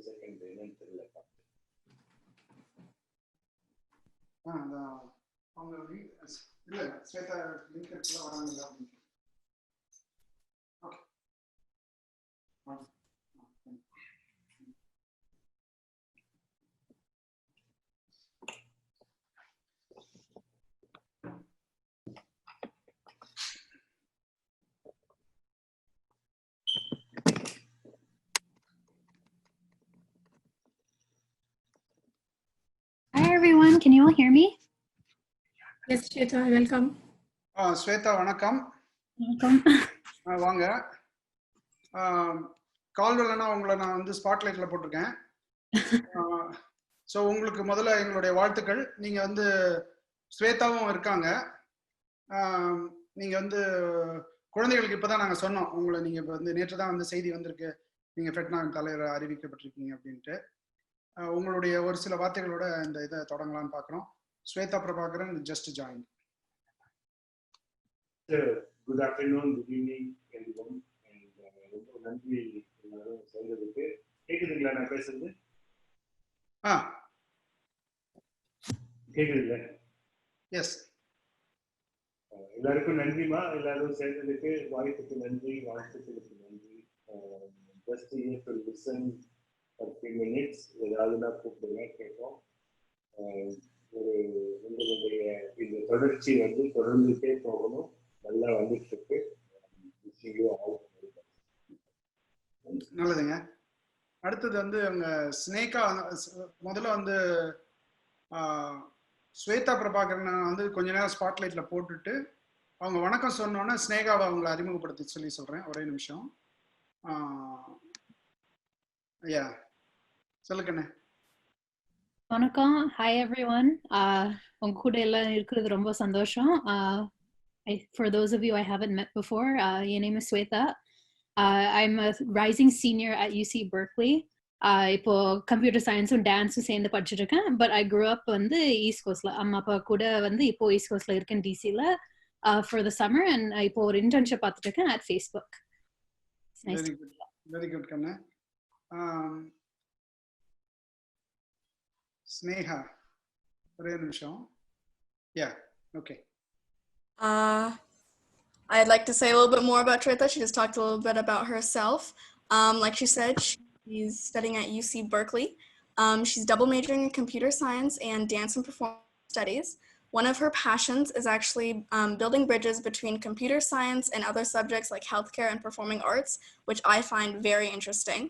Second என்னன்னு தெரியல. அவங்க இல்ல ஸ்வேதா லிங்க் இருக்குல வராங்க. Okay. Hi everyone, can you all hear me? Yes, Swetha, welcome. Swetha வணக்கம். Welcome. வாங்க. கால் வரலன்னா உங்களை நான் வந்து ஸ்பாட்லைட்ல போட்டிருக்கேன். ஸோ உங்களுக்கு முதல்ல எங்களுடைய வாழ்த்துக்கள். நீங்க வந்து ஸ்வேதாவும் இருக்காங்க. நீங்க வந்து குழந்தைகளுக்கு இப்பதான் நாங்க சொன்னோம் உங்களை, நீங்க இப்போ வந்து நேற்று தான் வந்து செய்தி வந்திருக்கு, நீங்க ஃபெட்னாவின் தலைவர் அறிவிக்கப்பட்டிருக்கீங்க அப்படின்ட்டு. உங்களுடைய ஒரு சில வார்த்தைகளோட இந்த இதை தொடங்கலாம்னு பார்க்குறோம். Swetha Prabakaran just joined. Good afternoon, good evening everyone. ரொம்ப நன்றி எல்லாரும் சேர்ந்ததுக்கு. கேக்குதுங்களா நான் பேசுறது? கேக்குதுல்ல? எஸ். எல்லாருக்கும் நன்றிமா, எல்லாரும் சேர்ந்ததுக்கு வாய்ப்புக்கு நன்றி, வாழ்த்துக்களுக்கு நன்றி. Just here to listen for 3 minutes. ஏதாவதுனா கூப்பிடுங்க, கேட்போம். ஒரு உங்களுடைய இந்த தொடர்ச்சி வந்து தொடர்ந்துட்டே போகணும், நல்லா வந்துட்டு இருக்கு. நல்லதுங்க. அடுத்தது வந்து அவங்க ஸ்னேகா. முதல்ல வந்து ஸ்வேதா பிரபாகரன் வந்து கொஞ்ச நேரம் ஸ்பாட்லைட்ல போட்டுட்டு அவங்க வணக்கம் சொன்னோன்னே ஸ்னேகாவை அவங்களை அறிமுகப்படுத்தி சொல்லி சொல்றேன். ஒரே நிமிஷம். ஐயா சொல்லுங்கண்ணே. வணக்கம். Hi everyone. உங்க கூட எல்லாம் இருக்கிறது ரொம்ப சந்தோஷம். For those of you I haven't met before, your name is Swetha. I'm a rising senior at UC Berkeley. இப்போ கம்ப்யூட்டர் சயின்ஸும் டான்ஸும் சேர்ந்து படிச்சுட்டு இருக்கேன். பட் ஐ grew up வந்து ஈஸ்ட் கோஸ்ட்ல, அம்மா அப்பா கூட வந்து இப்போ ஈஸ்ட் கோஸ்ட்ல இருக்கேன் டிசில for the summer, and இப்போ ஒரு இன்டர்ன்ஷிப் பார்த்துட்டு இருக்கேன் at Facebook. Very good Kanna. Sneha, ஒரே நிமிஷம். Yeah, okay. I'd like to say a little bit more about Swetha. She just talked a little bit about herself. Like she said, she's studying at UC Berkeley. She's double majoring in computer science and dance and performance studies. One of her passions is actually building bridges between computer science and other subjects like healthcare and performing arts, which I find very interesting.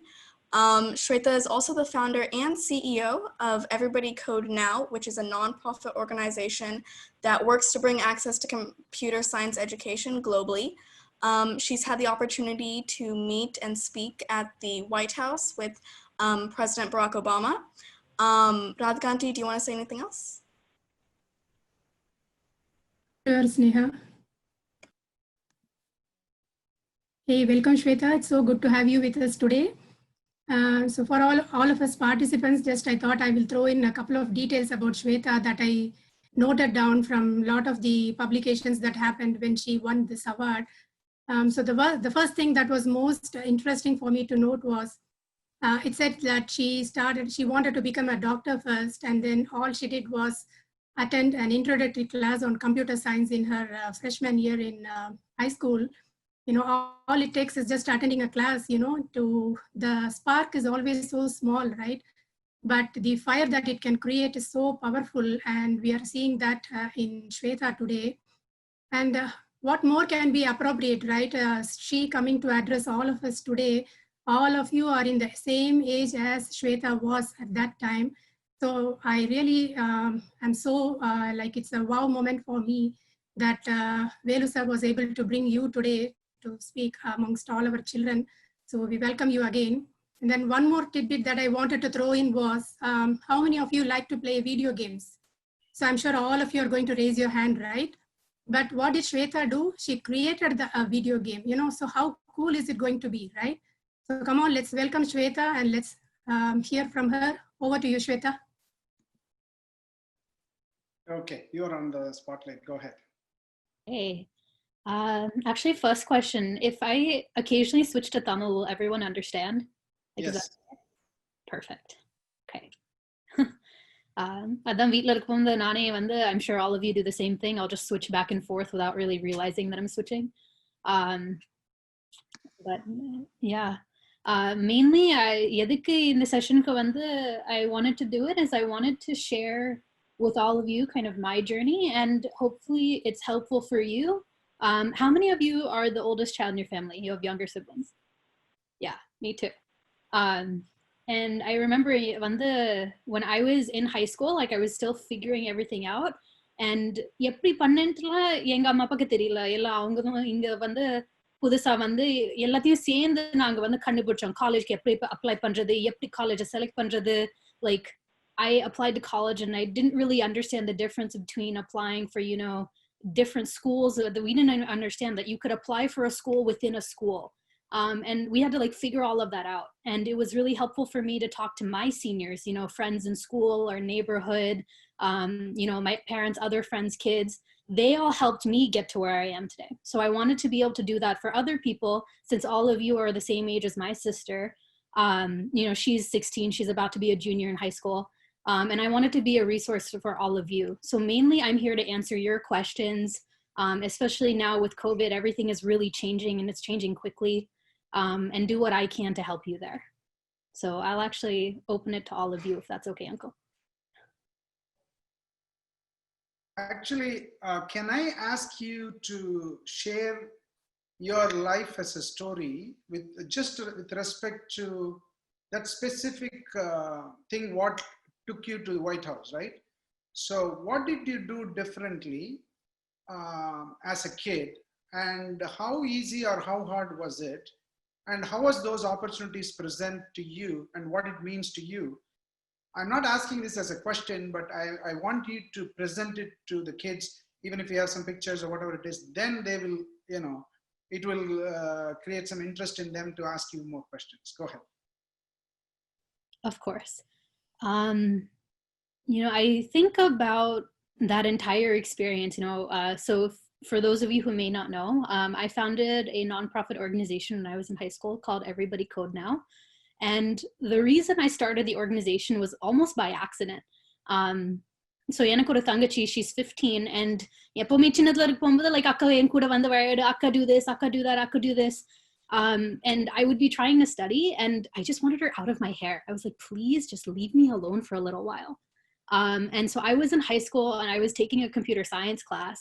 Swetha is also the founder and CEO of Everybody Code Now, which is a nonprofit organization that works to bring access to computer science education globally. She's had the opportunity to meet and speak at the White House with President Barack Obama. Radhakanti, do you want to say anything else? Sure, Sneha. Hey, welcome Swetha. It's so good to have you with us today. So for all of us participants, just I thought I will throw in a couple of details about Swetha that I noted down from a lot of the publications that happened when she won this award. So the first thing that was most interesting for me to note was it said that she wanted to become a doctor first, and then all she did was attend an introductory class on computer science in her freshman year in high school. You know, all it takes is just attending a class, you know, the spark is always so small, right? But the fire that it can create is so powerful, and we are seeing that in Swetha today. And what more can be appropriate, right? She coming to address all of us today. All of you are in the same age as Swetha was at that time. So I really am so like it's a wow moment for me that Velu sir was able to bring you today to speak amongst all our children. So we welcome you again. And then one more tidbit that I wanted to throw in was, how many of you like to play video games? So I'm sure all of you are going to raise your hand, right? But what did Swetha do? She created the video game, you know, so how cool is it going to be, right? So come on, let's welcome Swetha and let's hear from her. Over to you, Swetha. Okay, you're on the spotlight, go ahead. Hey. Actually, first question, if I occasionally switch to Tamil, will everyone understand? Like, yes. Perfect. Okay. அதான் வீட்ல இருக்கும்போது நானே வந்து I'm sure all of you do the same thing. I'll just switch back and forth without really realizing that I'm switching. But yeah. Mainly எதுக்கு இந்த செஷனுக்கு வந்து I wanted to do it is I wanted to share with all of you kind of my journey, and hopefully it's helpful for you. How many of you are the oldest child in your family? You have younger siblings? Yeah, me too. And I remember when I was in high school, like I was still figuring everything out. And எப்படி பண்ணேன்ட்டுல எங்க அம்மா அப்பாக்கு தெரியல. எல்லாம் அவங்க தான் இங்க வந்து புதுசா வந்து எல்லாத்தையும் சேர்ந்து நாங்க வந்து கண்டுபிடிச்சோம். காலேஜ்க்கு எப்படி அப்ளை பண்றது, எப்படி காலேஜை செலக்ட் பண்றது. Like I applied to college and I didn't really understand the difference between applying for, you know, different schools. That we didn't understand that you could apply for a school within a school. And we had to like figure all of that out. And it was really helpful for me to talk to my seniors, you know, friends in school or neighborhood, you know, my parents, other friends, kids. They all helped me get to where I am today. So I wanted to be able to do that for other people, since all of you are the same age as my sister. You know, she's 16, she's about to be a junior in high school. And I wanted to be a resource for all of you. So mainly I'm here to answer your questions, especially now with COVID, everything is really changing and it's changing quickly, and do what I can to help you there. So I'll actually open it to all of you if that's okay, Uncle. Actually, can I ask you to share your life as a story with respect to that specific thing, what took you to the White House, right? So what did you do differently as a kid, and how easy or how hard was it, and how was those opportunities present to you, and what it means to you? I'm not asking this as a question, but I want you to present it to the kids, even if you have some pictures or whatever it is, then they will, you know, it will create some interest in them to ask you more questions. Go ahead. Of course. You know, I think about that entire experience, you know, so for those of you who may not know, I founded a nonprofit organization when I was in high school called Everybody Code Now. And the reason I started the organization was almost by accident. So எனக்கு ஒரு தங்கச்சி, she's 15, and எப்பவுமே சின்னதுல இருக்கும்போது like akka en kuda vandu vayadu, akka do this, akka do that, akka do this. And I would be trying to study and I just wanted her out of my hair. I was like, please just leave me alone for a little while. And so I was in high school and I was taking a computer science class.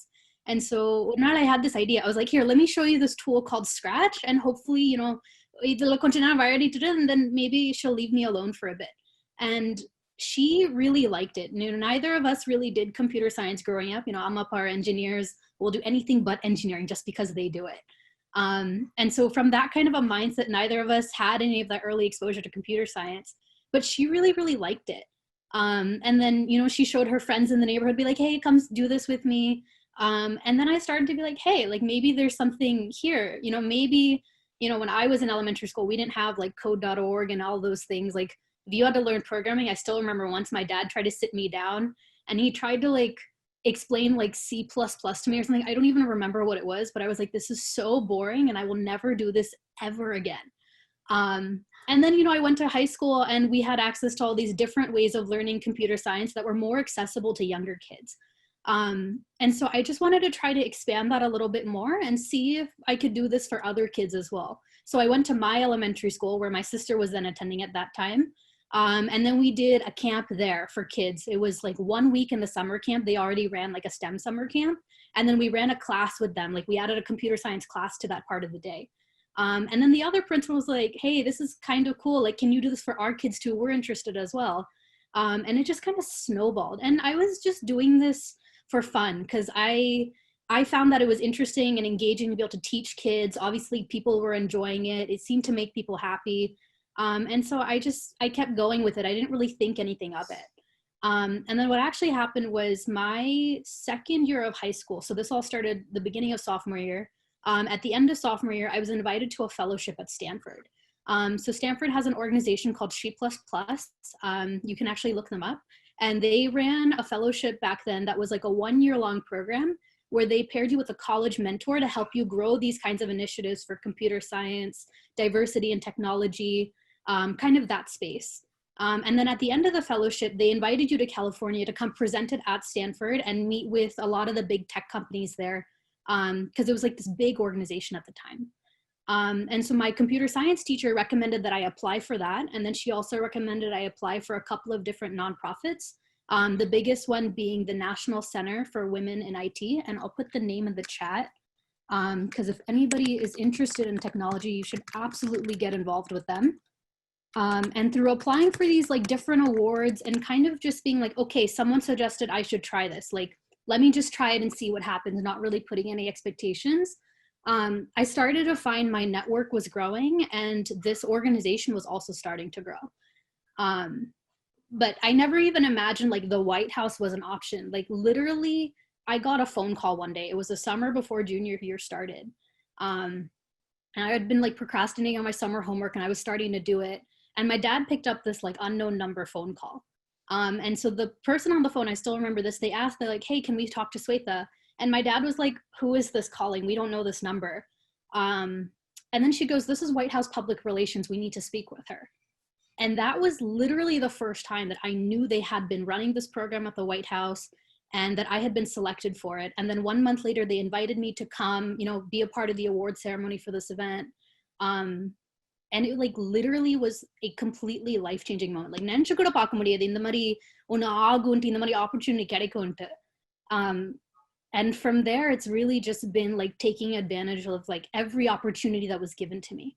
And so one night I had this idea. I was like, here, let me show you this tool called Scratch, and hopefully, you know, and then maybe she'll leave me alone for a bit. And she really liked it. You know, neither of us really did computer science growing up. You know, Amma our engineers will do anything but engineering just because they do it. And so from that kind of a mindset, neither of us had any of that early exposure to computer science, but she really, really liked it. And then, you know, she showed her friends in the neighborhood, be like, hey, come do this with me. And then I started to be like, hey, like maybe there's something here, you know, maybe, you know, when I was in elementary school, we didn't have like code.org and all those things. Like if you had to learn programming, I still remember once my dad tried to sit me down and he tried to like explain like C++ to me or something. I don't even remember what it was, but I was like, this is so boring and I will never do this ever again. And then, you know, I went to high school and we had access to all these different ways of learning computer science that were more accessible to younger kids. And so I just wanted to try to expand that a little bit more and see if I could do this for other kids as well. So I went to my elementary school where my sister was then attending at that time. And then we did a camp there for kids. It was like 1 week in the summer camp. They already ran like a STEM summer camp. And then we ran a class with them. Like we added a computer science class to that part of the day. And then the other principal was like, hey, this is kind of cool. Like, can you do this for our kids too? We're interested as well. And it just kind of snowballed. And I was just doing this for fun because I found that it was interesting and engaging to be able to teach kids. Obviously, people were enjoying it. It seemed to make people happy. And so I kept going with it. I didn't really think anything of it. And then what actually happened was my second year of high school. So this all started the beginning of sophomore year. At the end of sophomore year, I was invited to a fellowship at Stanford. So Stanford has an organization called She++. You can actually look them up. And they ran a fellowship back then that was like a 1-year-long program where they paired you with a college mentor to help you grow these kinds of initiatives for computer science, diversity and technology, kind of that space. And then at the end of the fellowship, they invited you to California to come present it at Stanford and meet with a lot of the big tech companies there, because it was like this big organization at the time. And so my computer science teacher recommended that I apply for that. And then she also recommended I apply for a couple of different nonprofits, the biggest one being the National Center for Women in IT. And I'll put the name in the chat, because if anybody is interested in technology, you should absolutely get involved with them. And through applying for these like different awards and kind of just being like, okay, someone suggested I should try this. Like, let me just try it and see what happens, not really putting any expectations. I started to find my network was growing and this organization was also starting to grow. But I never even imagined like the White House was an option. Like literally, I got a phone call one day. It was the summer before junior year started. And I had been like procrastinating on my summer homework and I was starting to do it. And my dad picked up this like unknown number phone call. And so the person on the phone, I still remember this, they asked, they're like, hey, can we talk to Swetha? And my dad was like, who is this calling? We don't know this number. And then she goes, this is White House Public Relations. We need to speak with her. And that was literally the first time that I knew they had been running this program at the White House and that I had been selected for it. And then 1 month later, they invited me to come, you know, be a part of the award ceremony for this event. And it like literally was a completely life-changing moment. Like nenchu kuda paaka mudiyadhu indha mari one aagunti indha mari opportunity kedaikuntu. And from there it's really just been like taking advantage of like every opportunity that was given to me.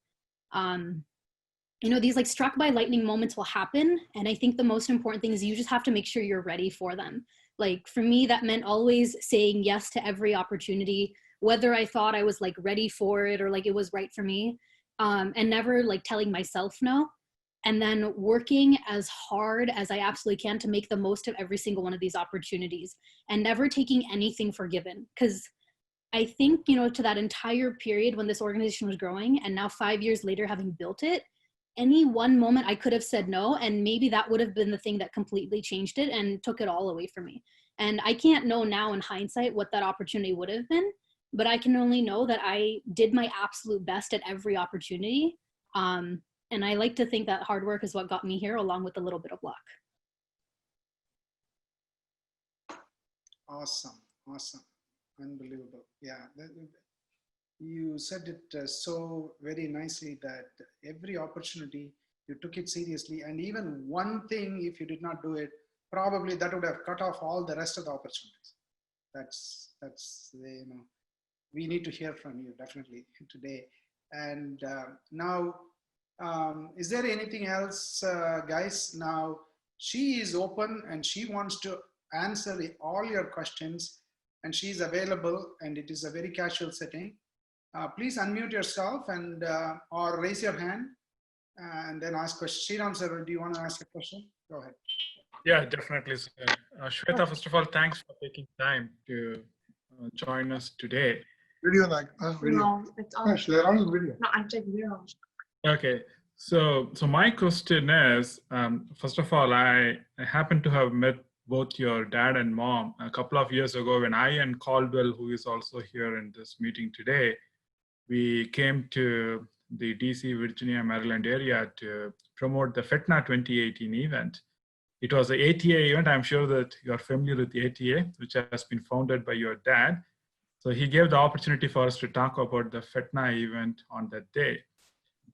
You know, these like struck by lightning moments will happen, and I think the most important thing is you just have to make sure you're ready for them. Like for me, that meant always saying yes to every opportunity, whether I thought I was like ready for it or like it was right for me. And never like telling myself no, and then working as hard as I absolutely can to make the most of every single one of these opportunities and never taking anything for given. Because I think, you know, to that entire period when this organization was growing and now 5 years later having built it, any one moment I could have said no, and maybe that would have been the thing that completely changed it and took it all away from me. And I can't know now in hindsight what that opportunity would have been, but I can only know that I did my absolute best at every opportunity. And I like to think that hard work is what got me here, along with a little bit of luck. Awesome, awesome, unbelievable. Yeah, you said it so very nicely that every opportunity, you took it seriously, and even one thing, if you did not do it, probably that would have cut off all the rest of the opportunities. That's the, you know, we need to hear from you definitely today. And now, is there anything else, guys? Now, she is open and she wants to answer all your questions, and she is available, and it is a very casual setting. Please unmute yourself and or raise your hand and then ask questions. Sriram sir, do you want to ask a question? Go ahead. Yeah, definitely. Swetha, first of all, thanks for taking time to join us today. Video like video. No, it's on. Yes, they're on the video. No, I'm taking video. Okay, so my question is, first of all, I happen to have met both your dad and mom a couple of years ago when I and Caldwell, who is also here in this meeting today, we came to the DC, Virginia, Maryland area to promote the FETNA 2018 event. It was the ATA event. I'm sure that you're familiar with the ATA, which has been founded by your dad. So he gave the opportunity for us to talk about the FETNA event on that day.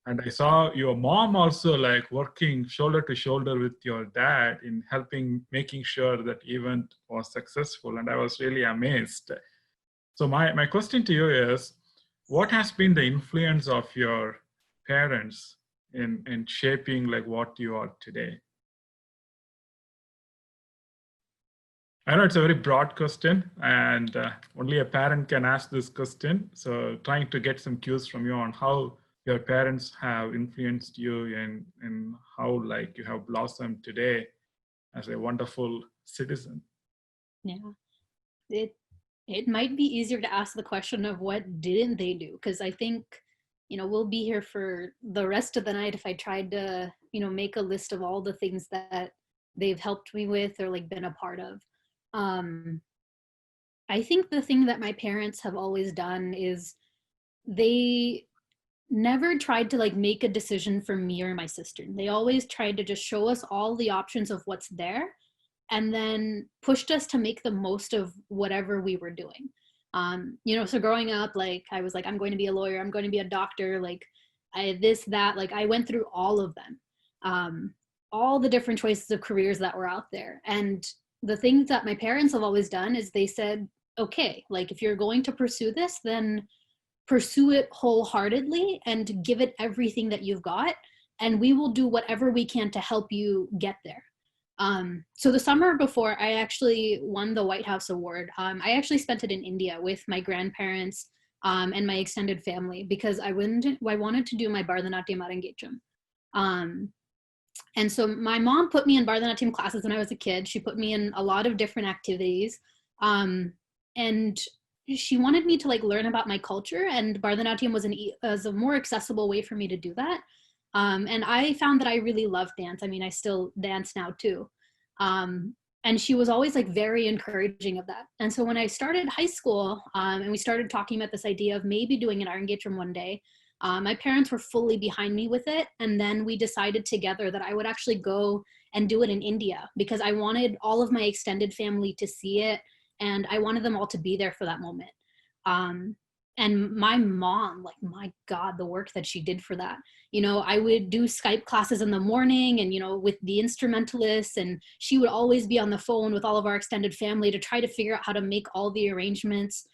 And I saw your mom also like working shoulder to shoulder with your dad in helping, making sure that event was successful. And I was really amazed. So my question to you is, what has been the influence of your parents in shaping like what you are today? I know it's a very broad question, and only a parent can ask this question. So trying to get some cues from you on how your parents have influenced you and how like you have blossomed today as a wonderful citizen. Yeah, it might be easier to ask the question of what didn't they do, because I think, you know, we'll be here for the rest of the night if I tried to, you know, make a list of all the things that they've helped me with or like been a part of. I think the thing that my parents have always done is never tried to like make a decision for me or my sister. They always tried to just show us all the options of what's there, and then pushed us to make the most of whatever we were doing. You know, so growing up, like I was like, I'm going to be a lawyer, I'm going to be a doctor, like this, that, like I went through all of them, all the different choices of careers that were out there. And the thing that my parents have always done is they said, okay, like if you're going to pursue this, then pursue it wholeheartedly and give it everything that you've got, and we will do whatever we can to help you get there. So the summer before I actually won the White House Award, I actually spent it in India with my grandparents and my extended family, because I wanted to do my Bharatanatyam Arangetram. And so my mom put me in Bharatanatyam classes when I was a kid. She put me in a lot of different activities. And she wanted me to like learn about my culture, and Bharatanatyam was a more accessible way for me to do that. And I found that I really love dance. I mean, I still dance now too. And she was always like very encouraging of that. And so when I started high school, and we started talking about this idea of maybe doing an Arangetram one day, my parents were fully behind me with it. And then we decided together that I would actually go and do it in India, because I wanted all of my extended family to see it, and I wanted them all to be there for that moment. And my mom, like, my God, the work that she did for that. You know, I would do Skype classes in the morning and, you know, with the instrumentalists, and she would always be on the phone with all of our extended family to try to figure out how to make all the arrangements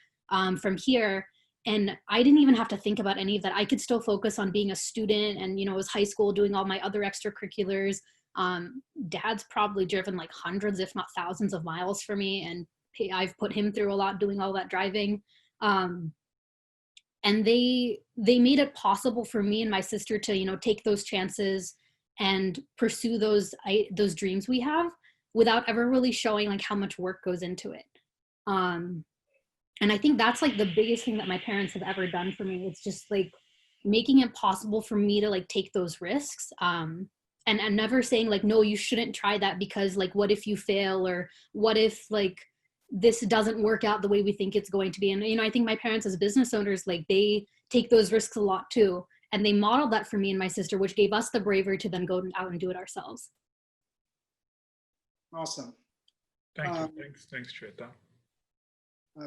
from here. And I didn't even have to think about any of that. I could still focus on being a student and, you know, it was high school, doing all my other extracurriculars. Dad's probably driven like hundreds, if not thousands of miles for me. And I've put him through a lot doing all that driving. And they made it possible for me and my sister to, you know, take those chances and pursue those dreams we have without ever really showing like how much work goes into it. And I think that's like the biggest thing that my parents have ever done for me. It's just like making it possible for me to like take those risks. And never saying like, no, you shouldn't try that because like, what if you fail, or what if like this doesn't work out the way we think it's going to be. And, you know, I think my parents as business owners, like they take those risks a lot too. And they modeled that for me and my sister, which gave us the bravery to then go out and do it ourselves. Awesome. Thank you. Thanks, Swetha.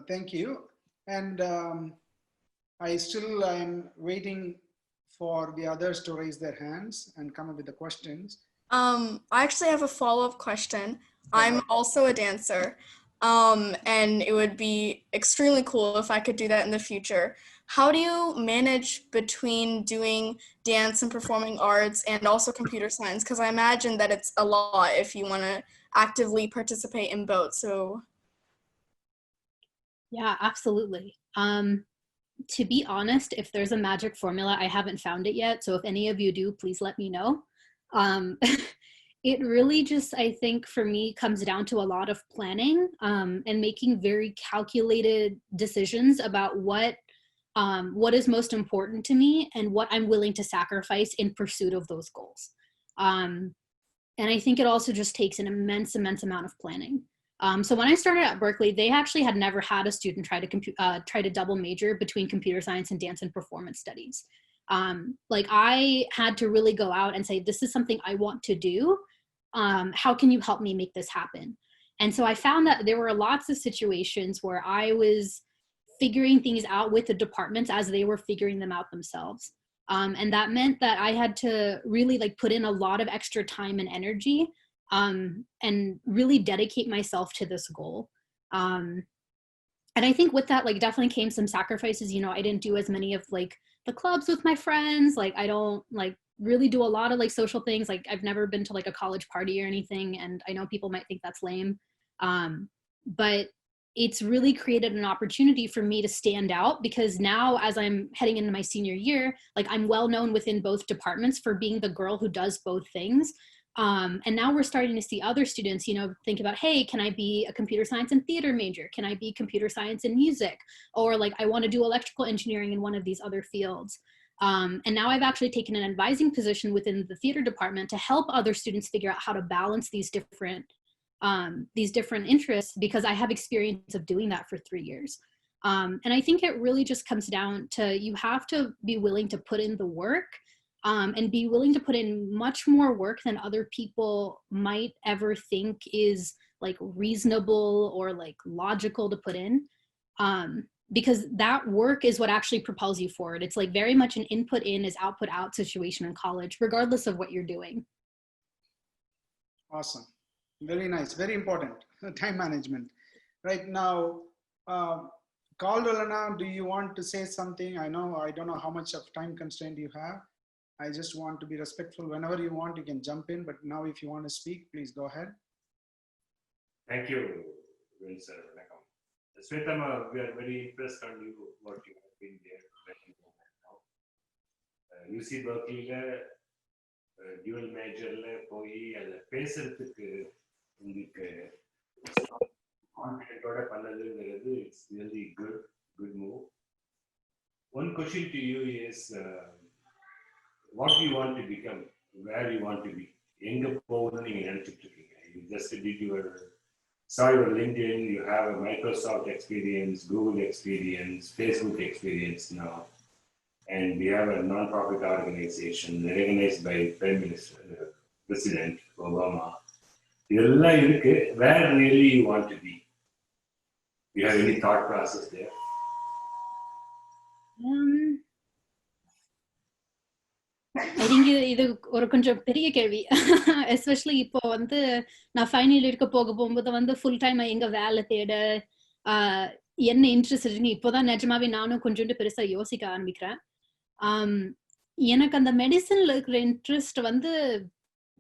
Thank you. And I still am waiting for the others to raise their hands and come up with the questions. I actually have a follow-up question. I'm also a dancer, and it would be extremely cool if I could do that in the future. How do you manage between doing dance and performing arts and also computer science? Because I imagine that it's a lot if you want to actively participate in both. So. Yeah, absolutely. To be honest, if there's a magic formula, I haven't found it yet. So if any of you do, please let me know. It really just, I think for me, comes down to a lot of planning and making very calculated decisions about what is most important to me and what I'm willing to sacrifice in pursuit of those goals. And I think it also just takes an immense amount of planning. So when I started at Berkeley, they actually had never had a student try to double major between computer science and dance and performance studies. Like I had to really go out and say, this is something I want to do. How can you help me make this happen? And so I found that there were lots of situations where I was figuring things out with the departments as they were figuring them out themselves. And that meant that I had to really like put in a lot of extra time and energy and really dedicate myself to this goal. And I think with that, like definitely came some sacrifices. You know, I didn't do as many of like the clubs with my friends. Like I don't like really do a lot of like social things. Like I've never been to like a college party or anything. And I know people might think that's lame. But it's really created an opportunity for me to stand out, because now as I'm heading into my senior year, like I'm well known within both departments for being the girl who does both things. And now we're starting to see other students, you know, think about, hey, can I be a computer science and theater major? Can I be computer science and music? Or like, I want to do electrical engineering in one of these other fields. And now I've actually taken an advising position within the theater department to help other students figure out how to balance these different interests, because I have experience of doing that for 3 years. And I think it really just comes down to, you have to be willing to put in the work, and be willing to put in much more work than other people might ever think is like reasonable or like logical to put in. Because that work is what actually propels you forward. It's like very much an input in is output out situation in college, regardless of what you're doing. Awesome. Very nice. Very important. Time management. Right now, Caldwell, do you want to say something? I don't know how much of time constraint you have. I just want to be respectful. Whenever you want, you can jump in. But now if you want to speak, please go ahead. Thank you, Vince. Swetha, we are very impressed on you, what you have been there now. UC Berkeley, dual major, it's really good move. One question to you is, what do you want to become? Where you want to be? You just did saw your LinkedIn, you have a Microsoft experience, Google experience, Facebook experience now, and we have a non-profit organization recognized by Prime Minister, President Obama. Where really you want to be? Do you have any thought process there? I think இது ஒரு கொஞ்சம் பெரிய கேள்வி. Especially இப்போ வந்து நான் final இருக்க போகும்போது வந்து ஃபுல் டைம் எங்க வேலை தேட என்ன இன்ட்ரெஸ்ட் இருக்குன்னு இப்போதான் நிஜமாவே நானும் கொஞ்சோண்டு பெருசா யோசிக்க ஆரம்பிக்கிறேன். எனக்கு அந்த மெடிசன்ல இருக்கிற இன்ட்ரெஸ்ட் வந்து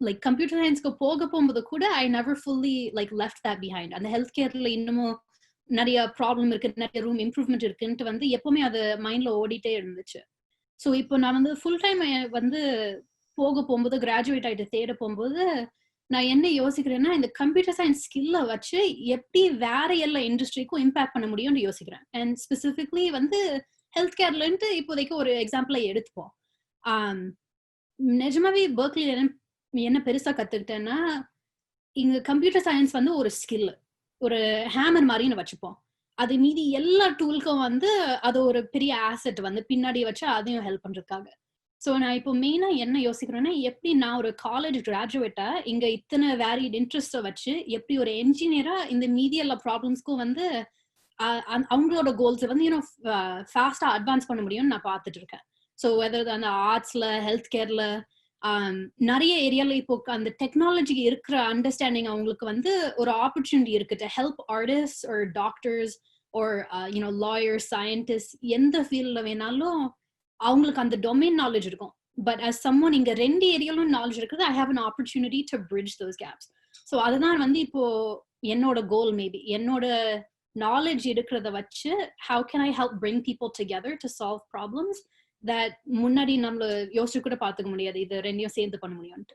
லைக் கம்ப்யூட்டர் சயின்ஸ்க்கு போகும்போது கூட I never fully like left that behind. அந்த ஹெல்த் கேர்ல இன்னமும் நிறைய ப்ராப்ளம் இருக்கு, நிறைய ரூம் இம்ப்ரூவ்மெண்ட் இருக்குன்ட்டு வந்து எப்பவுமே அது மைண்ட்ல ஓடிட்டே இருந்துச்சு. ஸோ இப்போ நான் வந்து ஃபுல் டைம் வந்து போகும்போது கிராஜுவேட் ஆகிட்டு தேட போகும்போது நான் என்ன யோசிக்கிறேன்னா, இந்த கம்ப்யூட்டர் சயின்ஸ் ஸ்கில்லை வச்சு எப்படி வேற எல்லா இண்டஸ்ட்ரிக்கும் இம்பாக்ட் பண்ண முடியும்னு யோசிக்கிறேன். அண்ட் ஸ்பெசிஃபிக்லி வந்து ஹெல்த் கேர்லன்ட்டு இப்போதைக்கு ஒரு எக்ஸாம்பிளை எடுத்துப்போம். நிஜமாவே பெர்க்லில என்ன பெருசா கத்துக்கிட்டேன்னா, இங்க கம்ப்யூட்டர் சயின்ஸ் வந்து ஒரு ஸ்கில், ஒரு ஹேமர் மாதிரின்னு வச்சுப்போம். அது மீதி எல்லா டூலுக்கும் வந்து அது ஒரு பெரிய ஆசெட் வந்து பின்னாடி வச்சு அதையும் ஹெல்ப் பண்றதுக்காக. ஸோ நான் இப்போ மெயினா என்ன யோசிக்கிறேன்னா, எப்படி நான் ஒரு காலேஜ் கிராஜுவேட்டா இங்க இத்தனை வேரிட் இன்ட்ரெஸ்ட வச்சு எப்படி ஒரு என்ஜினியரா இந்த மீதி எல்லா ப்ராப்ளம்ஸ்க்கும் வந்து அவங்களோட கோல்ஸை வந்து இன்னும் ஃபாஸ்டா அட்வான்ஸ் பண்ண முடியும்னு நான் பார்த்துட்டு இருக்கேன். ஸோ வெதர் அந்த ஆர்ட்ஸ்ல, ஹெல்த் கேர்ல, நிறைய ஏரியால இப்போ அந்த டெக்னாலஜிக்கு இருக்கிற அண்டர்ஸ்டாண்டிங் அவங்களுக்கு வந்து ஒரு ஆப்பர்ச்சுனிட்டி இருக்கு to help artist or doctors or you know lawyers, scientist, எந்த ஃபீல்ட்ல வேணாலும் அவங்களுக்கு அந்த டொமைன் நாலேஜ் இருக்கும். பட் அஸ் சம்மோன் இங்க ரெண்டு ஏரியாலும் நாலேஜ் இருக்குது, I have an opportunity to bridge those gaps. So அதுதான் வந்து இப்போ என்னோட கோல். மேபி என்னோட நாலேஜ் இருக்கிறத வச்சு how can I help bring people together to solve problems that முன்னாடி நம்மள யோசிச்சு கூட பார்த்துக்க முடியாது, இது ரெண்டையும் சேர்ந்து பண்ண முடியும்ட்டு.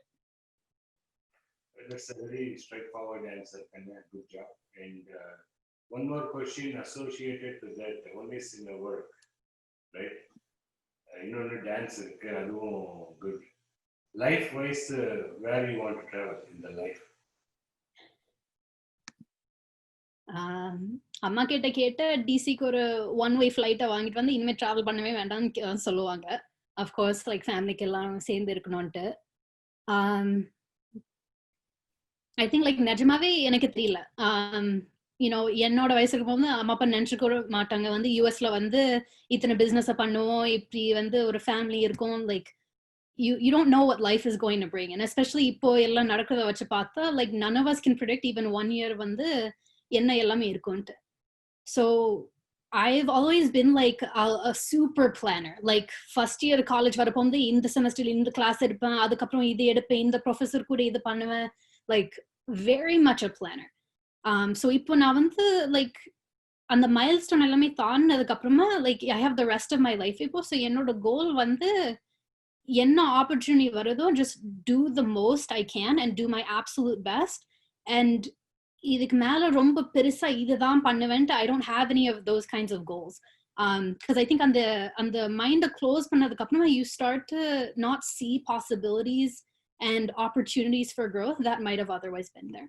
That's a very straightforward answer, Kanya. Good job. And one more question associated to that, one is in the work, right? இன்னொன்று டான்ஸ் இருக்கு, அதுவும் good. Life wise, where you want to travel in the life? அம்மா கேட்ட டிசிக்கு ஒரு one way ஃபிளைட்டை வாங்கிட்டு வந்து இனிமேல் travel பண்ணவே வேண்டாம்னு சொல்லுவாங்க. அஃப்கோர்ஸ் லைக் ஃபேமிலிக்கு எல்லாம் சேர்ந்து இருக்கணும்ட்டு. ஐ திங்க் லைக் நிஜமாவே எனக்கு தெரியல. யூனோ என்னோட வயசு இருக்கும்போது அம்மா அப்பா நினைச்சுக்க மாட்டாங்க வந்து யூஎஸ்ல வந்து இத்தனை பிசினஸை பண்ணுவோம், இப்படி வந்து ஒரு ஃபேமிலி இருக்கும். Like you don't know what life is going to bring, and especially இப்போ எல்லாம் நடக்கிறத வச்சு பார்த்தா like none of us can predict even 1 year வந்து என்ன எல்லாமே இருக்கும்ட்டு. So I've always been like a super planner. Like first year college வரப்போது இந்த செமஸ்டர்ல இந்த கிளாஸ் எடுப்பேன், அதுக்கப்புறம் இது எடுப்பேன், இந்த ப்ரொஃபஸர் கூட இது பண்ணுவேன், like very much a planner. So இப்போ நான் வந்து like அந்த மைல்ஸ்டோன் எல்லாமே தாண்டினதுக்கு அப்புறமா like I have the rest of my life இப்போ. ஸோ என்னோட கோல் வந்து என்ன ஆப்பர்ச்சுனிட்டி வருதோ just do the most I can and do my absolute best. And இதுக்கு மேல ரொம்ப பெருசா இதுதான் பண்ணுவேன்ட்டு I don't have any of those kinds of goals. Because I think அந்த மைண்டை க்ளோஸ் பண்ணதுக்கு அப்புறமா you start to not see possibilities and opportunities for growth that might have otherwise been there.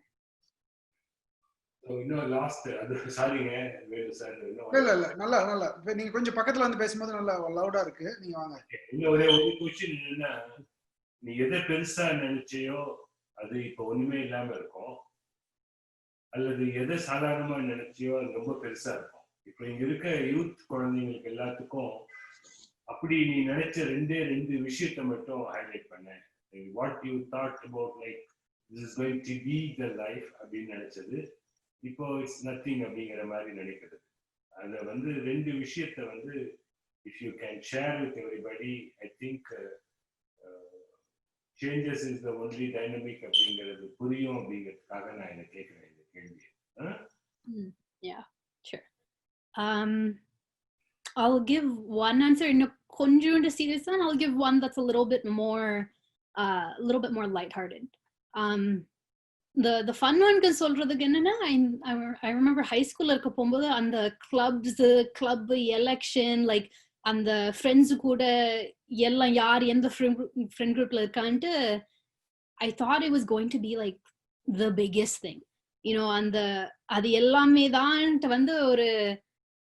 இன்னும் லாஸ்ட் அது சாரிங்க வேலு சார் இல்ல நல்லா இப்ப நீங்க கொஞ்சம் பக்கத்துல வந்து பேசும்போது நல்லா லவுடா இருக்கு, நீங்க வாங்க. இன்னும் ஒரே ஒரு கொஸ்டின் என்னன்னா, நீ எதை பெருசா நினைச்சியோ அது இப்ப ஒண்ணுமே இல்லாம இருக்கும், அல்லது எதை சாதாரணமா நினைச்சியோ அது ரொம்ப பெருசா இருக்கும். இப்ப இங்க இருக்க யூத் குழந்தைங்களுக்கு எல்லாத்துக்கும் அப்படி நீ நினைச்ச ரெண்டு விஷயத்தை மட்டும் ஹைலைட் பண்ண. What you thought about like this is going to be the life அப்படின்னு நினைச்சது, இப்போ இட்ஸ் நத்திங் அப்படிங்கிற மாதிரி நினைக்கிறது. அதை வந்து ரெண்டு விஷயத்த வந்து if you can share with everybody, I think changes is the only dynamic அப்படிங்கிறது புரியும் அப்படிங்கிறதுக்காக நான் இதை கேட்கிறேன் இந்த கேள்வி. Yeah, sure. I'll give one answer in a conjoined series, and I'll give one that's a little bit more lighthearted. The fun one can சொல்றதுக்கு என்னன்னா, I remember high school இருக்க போகும்போது அந்த club election, like அந்த friends கூட எல்லாம் யார் எந்த ஃப்ரெண்ட் குரூப்ல இருக்கான்ட்டு I thought it was going to be like the biggest thing, you know. அது எல்லாமே தான் வந்து ஒரு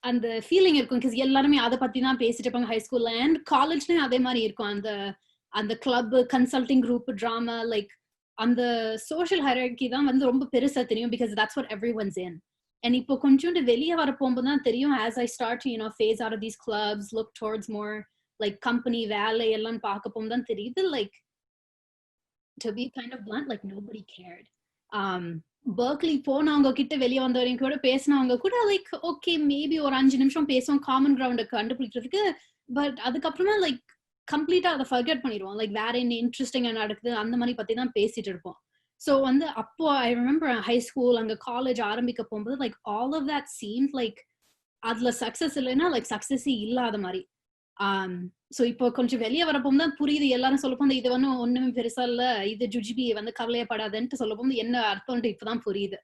அந்த ஃபீலிங் இருக்கும், because எல்லாருமே அதை பத்தி தான் பேசிட்டு இருப்பாங்க ஹை ஸ்கூல்ல அண்ட் காலேஜ்லயும் அதே மாதிரி இருக்கும். அந்த club consulting group drama, like அந்த சோஷியல் ஹைரார்கி தான் வந்து ரொம்ப பெருசா தெரியும், because that's what everyone's in. And இப்போ கொஞ்சோண்டு வெளியே வர போகும்போது தான் தெரியும், as I start to, you know, phase out of these clubs, look towards more like company வேலை எல்லாம் பார்க்க போகும்போது தான் தெரியுது, like to be kind of blunt, like nobody cared. Berkeley போனவங்க கிட்ட வெளியே வந்தவரையும் கூட பேசினவங்க கூட லைக் ஓகே மேபி ஒரு 5 நிமிஷம் பேசுவோம் காமன் கிரவுண்டை கண்டுபிடிக்கிறதுக்கு, பட் அதுக்கப்புறமா லைக் கம்ப்ளீட்டா அதை ஃபர்கெட் பண்ணிடுவோம், லைக் வேற என்ன இன்ட்ரெஸ்டிங்கா நடக்குது அந்த மாதிரி பத்தி தான் பேசிட்டு இருப்போம். ஸோ வந்து அப்போ ஐ ரிமெம்பர் ஹை ஸ்கூல் அங்கே காலேஜ் ஆரம்பிக்க போகும்போது like all of that seems like அதுல சக்சஸ் இல்லைன்னா லைக் சக்சஸே இல்லாத மாதிரி. ஸோ இப்போ கொஞ்சம் வெளியே வரப்போம் தான் புரியுது, எல்லாரும் சொல்ல போது இது வந்து ஒண்ணுமே பெருசா இல்ல, இது ஜுஜிபி வந்து கவலையப்படாதுன்ட்டு சொல்ல போகும்போது என்ன அர்த்தம்ட்டு இப்பதான் புரியுது.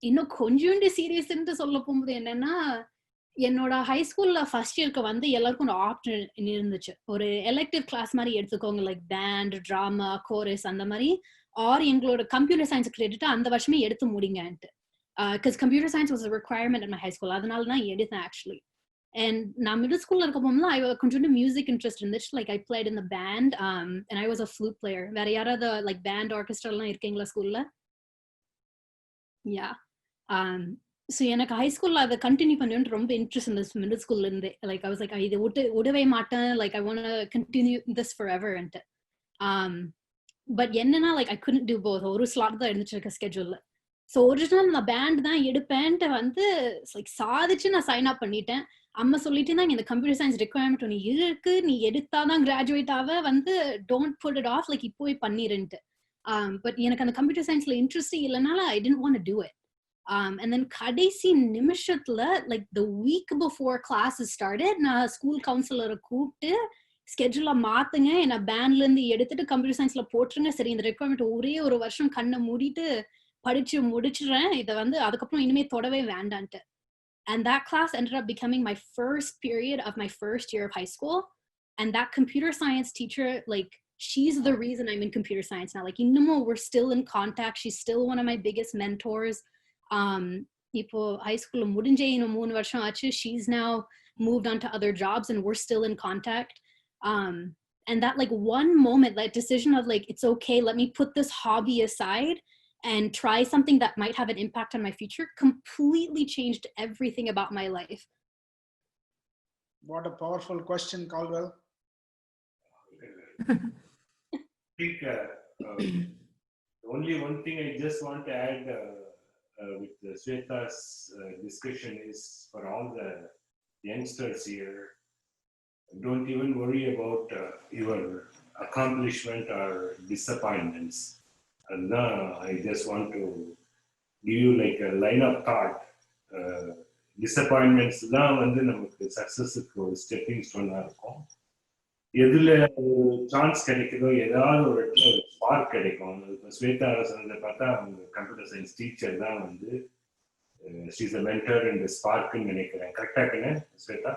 இன்னும் கொஞ்சோண்டு சீரியஸ்ன்ட்டு சொல்ல போகும்போது என்னன்னா, என்னோட ஹை ஸ்கூல்ல ஃபர்ஸ்ட் இயருக்கு வந்து எல்லாருக்கும் ஒரு ஆப்ஷன் இருந்துச்சு, ஒரு எலெக்டிவ் கிளாஸ் மாதிரி எடுத்துக்கோங்க, லைக் பேண்ட், டிராமா, கோரஸ் அந்த மாதிரி, ஆர் எங்களோட கம்ப்யூட்டர் சயின்ஸ் கிரெடிட் அந்த வருஷமே எடுத்து முடிங்கன்ட்டு. because computer science was a requirement in my high school, அதனால தான் எடுத்தேன் actually. And நான் மிடில் ஸ்கூல்ல இருக்க போகும்போது I கொஞ்சம் மியூசிக் இன்ட்ரெஸ்ட் இருந்துச்சு, like I played in the band, and I was a flute player. வேற யாராவது like band orchestra எல்லாம் இருக்கீங்களா ஸ்கூல்ல? Yeah. ஸோ எனக்கு ஹை ஸ்கூல்ல அதை கண்டினியூ பண்ணணும்னு ரொம்ப இன்ட்ரெஸ்ட் இருந்துச்சு மிடில் ஸ்கூல்ல இருந்தே. லைக் ஐ வாஸ் லைக் இது விடவே மாட்டேன், like I want continue this for எவர்ன்ட்டு. பட் என்னன்னா like I couldn't do both, ஒரு ஸ்லாட் தான் இருந்துச்சு இருக்க ஸ்கெட்யூல்ல. ஸோ ஒரிஜினல் நான் பேண்ட் தான் எடுப்பேன்ட்டு வந்து லைக் சாதிச்சு நான் சைன் அப் பண்ணிட்டேன். அம்மா சொல்லிட்டு தான் இந்த கம்ப்யூட்டர் சயின்ஸ் ரெக்குவயர்மெண்ட் ஒன்று இருக்கு, நீ எடுத்தாதான் கிராஜுவேட் ஆக, வந்து don't put it off, like இப்போவே பண்ணிருன்ட்டு. பட் எனக்கு அந்த கம்ப்யூட்டர் சயின்ஸ்ல இன்ட்ரெஸ்ட் இல்லைனால I didn't want to do it. And then கடைசி நிமிஷத்துல like the week before classes started, நான் ஸ்கூல் கவுன்சிலரை கூப்பிட்டு ஸ்கெட்யூல மாத்துங்க, என்ன பேண்ட்ல இருந்து எடுத்துட்டு கம்ப்யூட்டர் சயின்ஸ்ல போட்டுருங்க, சரி இந்த ரெக்குவயர்மெண்ட் ஒரே ஒரு வருஷம் கண்ணை மூடிட்டு படிச்சு முடிச்சிடுறேன், இதை வந்து அதுக்கப்புறம் இனிமே தொடவே வேண்டான்ட்டு. And that class ended up becoming my first period of my first year of high school. And that computer science teacher, like she's the reason I'm in computer science now. Like இன்னமும் we're still in contact. She's still one of my biggest mentors. இப்போ high school முடிஞ்சே இன்னும் 3 வருஷம் ஆச்சு. She's now moved on to other jobs and we're still in contact. And that like one moment, that decision of like, it's okay, let me put this hobby aside and try something that might have an impact on my future, completely changed everything about my life. What a powerful question, Caldwell. I think only one thing I just want to add with Swetha's discussion is, for all the youngsters here, don't even worry about your accomplishment or disappointments. And I just want to give you like a line of thought. Disappointments தான் வந்து நமக்கு சக்சஸுக்கு ஒரு stepping ஸ்டோனா இருக்கும். எதுல chance கிடைக்குதோ ஏதாவது ஒரு இடத்துல ஒரு ஸ்பார்க் கிடைக்கும். இப்போ ஸ்வேதா சொன்னதை பார்த்தா அவங்க கம்ப்யூட்டர் சயின்ஸ் டீச்சர் தான் வந்து she is a mentor in the ஸ்பார்க்னு நினைக்கிறேன். கரெக்டா இருக்குங்க ஸ்வேதா?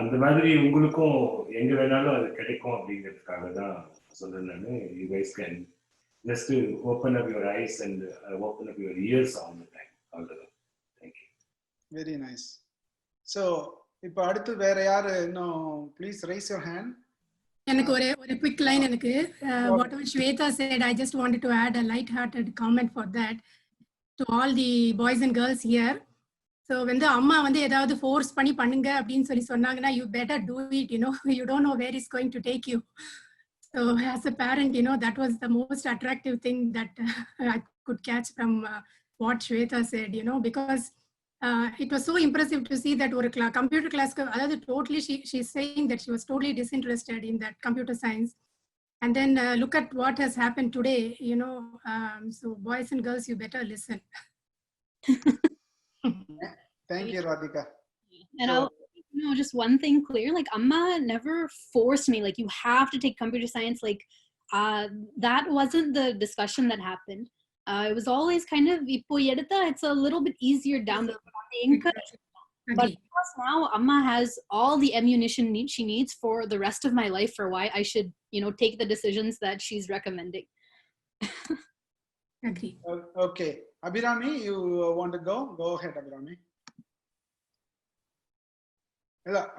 அந்த மாதிரி உங்களுக்கும் எங்க வேணாலும் அது கிடைக்கும் அப்படிங்கிறதுக்காக தான் சொல்றேன் நான். You guys can just to open up your eyes and open up your ears all the time. Thank you. Very nice. So, இப்போ அடுத்து வேற யாரு இன்னும் please raise your hand. எனக்கு ஒரு quick line எனக்கு whatever Swetha said, I just wanted to add a light-hearted comment for that to all the boys and girls here. So when the amma வந்து ஏதாவது force பண்ணி பண்ணுங்க அப்படின்னு சொல்லி சொன்னாங்கன்னா, you better do it, you know. You don't know where it's going to take you. So as a parent, you know, that was the most attractive thing that I could catch from what Swetha said, you know, because it was so impressive to see that ஒரு computer class, அதாவது totally she's saying that she was totally disinterested in that computer science. And then look at what has happened today, you know. So boys and girls, you better listen. Thank you, Radhika. And I'll, you know, just one thing clear, like Amma never forced me, like you have to take computer science, like that wasn't the discussion that happened. It was always kind of, it's a little bit easier down the line. But because now Amma has all the ammunition she needs for the rest of my life for why I should, you know, take the decisions that she's recommending. Agree. Okay. Abhirami, you want to go? Go ahead, Abhirami.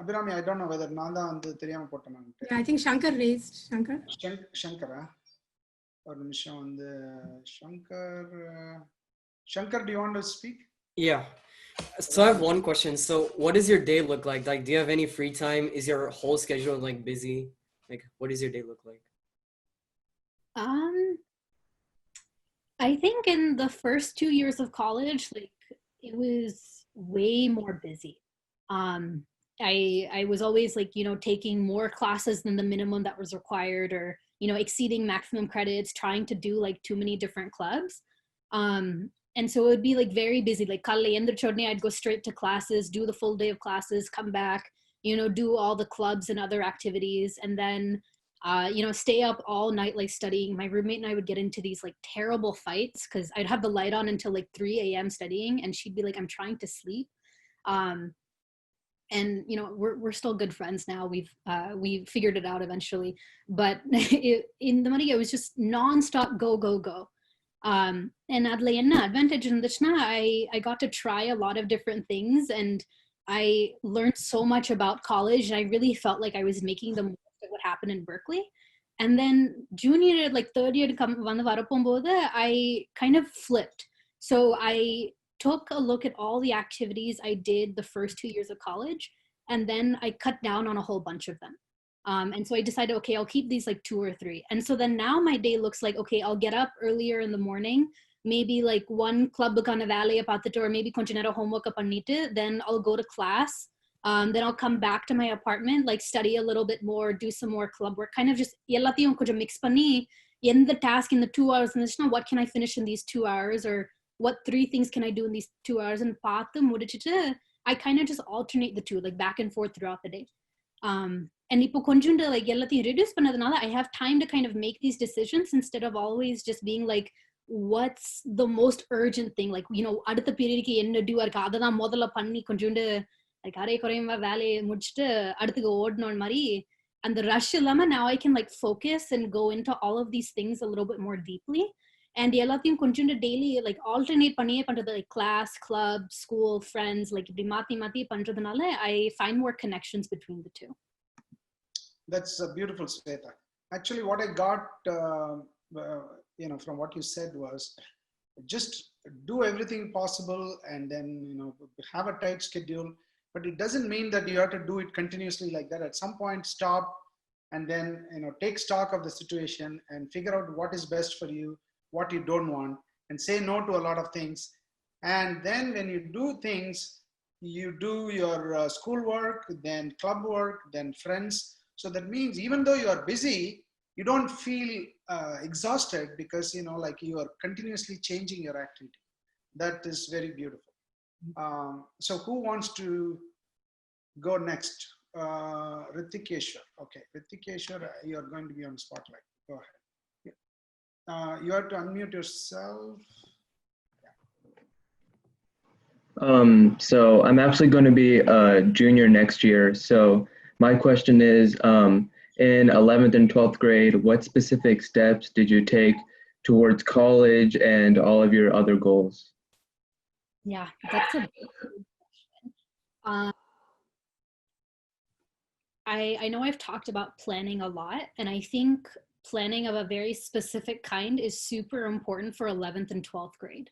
Abhirami, I don't know whether Nanda and Theriyama Pottaman. Yeah, I think Shankar raised. Shankara. Or Shankar, do you want to speak? Yeah. So I have one question. So what does your day look like? Like, do you have any free time? Is your whole schedule like busy? Like, what does your day look like? I think in the first 2 years of college, like it was way more busy. I was always like, you know, taking more classes than the minimum that was required, or, you know, exceeding maximum credits, trying to do like too many different clubs. And so it would be like very busy. Like I'd go straight to classes, do the full day of classes, come back, you know, do all the clubs and other activities, and then you know, stay up all night like studying. My roommate and I would get into these like terrible fights because I'd have the light on until like 3 a.m. studying, and she'd be like, I'm trying to sleep. And you know, we're still good friends now. We figured it out eventually, but in the money, it was just non-stop go. And adla enna advantage irundhuchna, I got to try a lot of different things, and I learned so much about college, and I really felt like I was making the most of what happened in Berkeley. And then junior year, like third year vandu varapombodhu, I kind of flipped. So I took a look at all the activities I did the first 2 years of college, and then I cut down on a whole bunch of them. And so I decided, okay, I'll keep these like 2 or 3. And so then now my day looks like, okay, I'll get up earlier in the morning, maybe like one club kana velaya paatittu, or maybe konja nera homework pannittu, then I'll go to class. Then I'll come back to my apartment, like study a little bit more, do some more club work, kind of just ellathiyum konja mix panni, in the task in the 2 hours, and what can I finish in these 2 hours, or what 3 things can I do in these 2 hours, and paathu mudichittu I kind of just alternate the two, like back and forth throughout the day. And ipo konjunda like ellathiyum reduce pannadanaala I have time to kind of make these decisions instead of always just being like, what's the most urgent thing, like, you know, adutha period ku enna do irukku adha modalla panni konjunda like are koreyuma vale mudichittu aduthu odnon mari, and the rush illama now I can like focus and go into all of these things a little bit more deeply. And ellathiyum konjunda daily like alternate பண்ணியே பண்றது, like class, club, school, friends, like இப்படி மாத்தி பண்றதுனால I find more connections between the two. That's beautiful, Swetha. Actually, what I got, you know, from what you said was just do everything possible, and then, you know, have a tight schedule. But it doesn't mean that you have to do it continuously like that. At some point, stop, and then, you know, take stock of the situation and figure out what is best for you, what you don't want, and say no to a lot of things. And then when you do things, you do your schoolwork, then club work, then friends. So that means even though you are busy, you don't feel exhausted, because, you know, like you are continuously changing your activity. That is very beautiful. So who wants to go next? Ritikeshwar. Okay, Ritikeshwar, you are going to be on spotlight. Go ahead. You have to unmute yourself. So I'm actually going to be a junior next year. So my question is, in 11th and 12th grade, what specific steps did you take towards college and all of your other goals? Yeah, that's a big question. I know I've talked about planning a lot, and I think planning of a very specific kind is super important for 11th and 12th grade.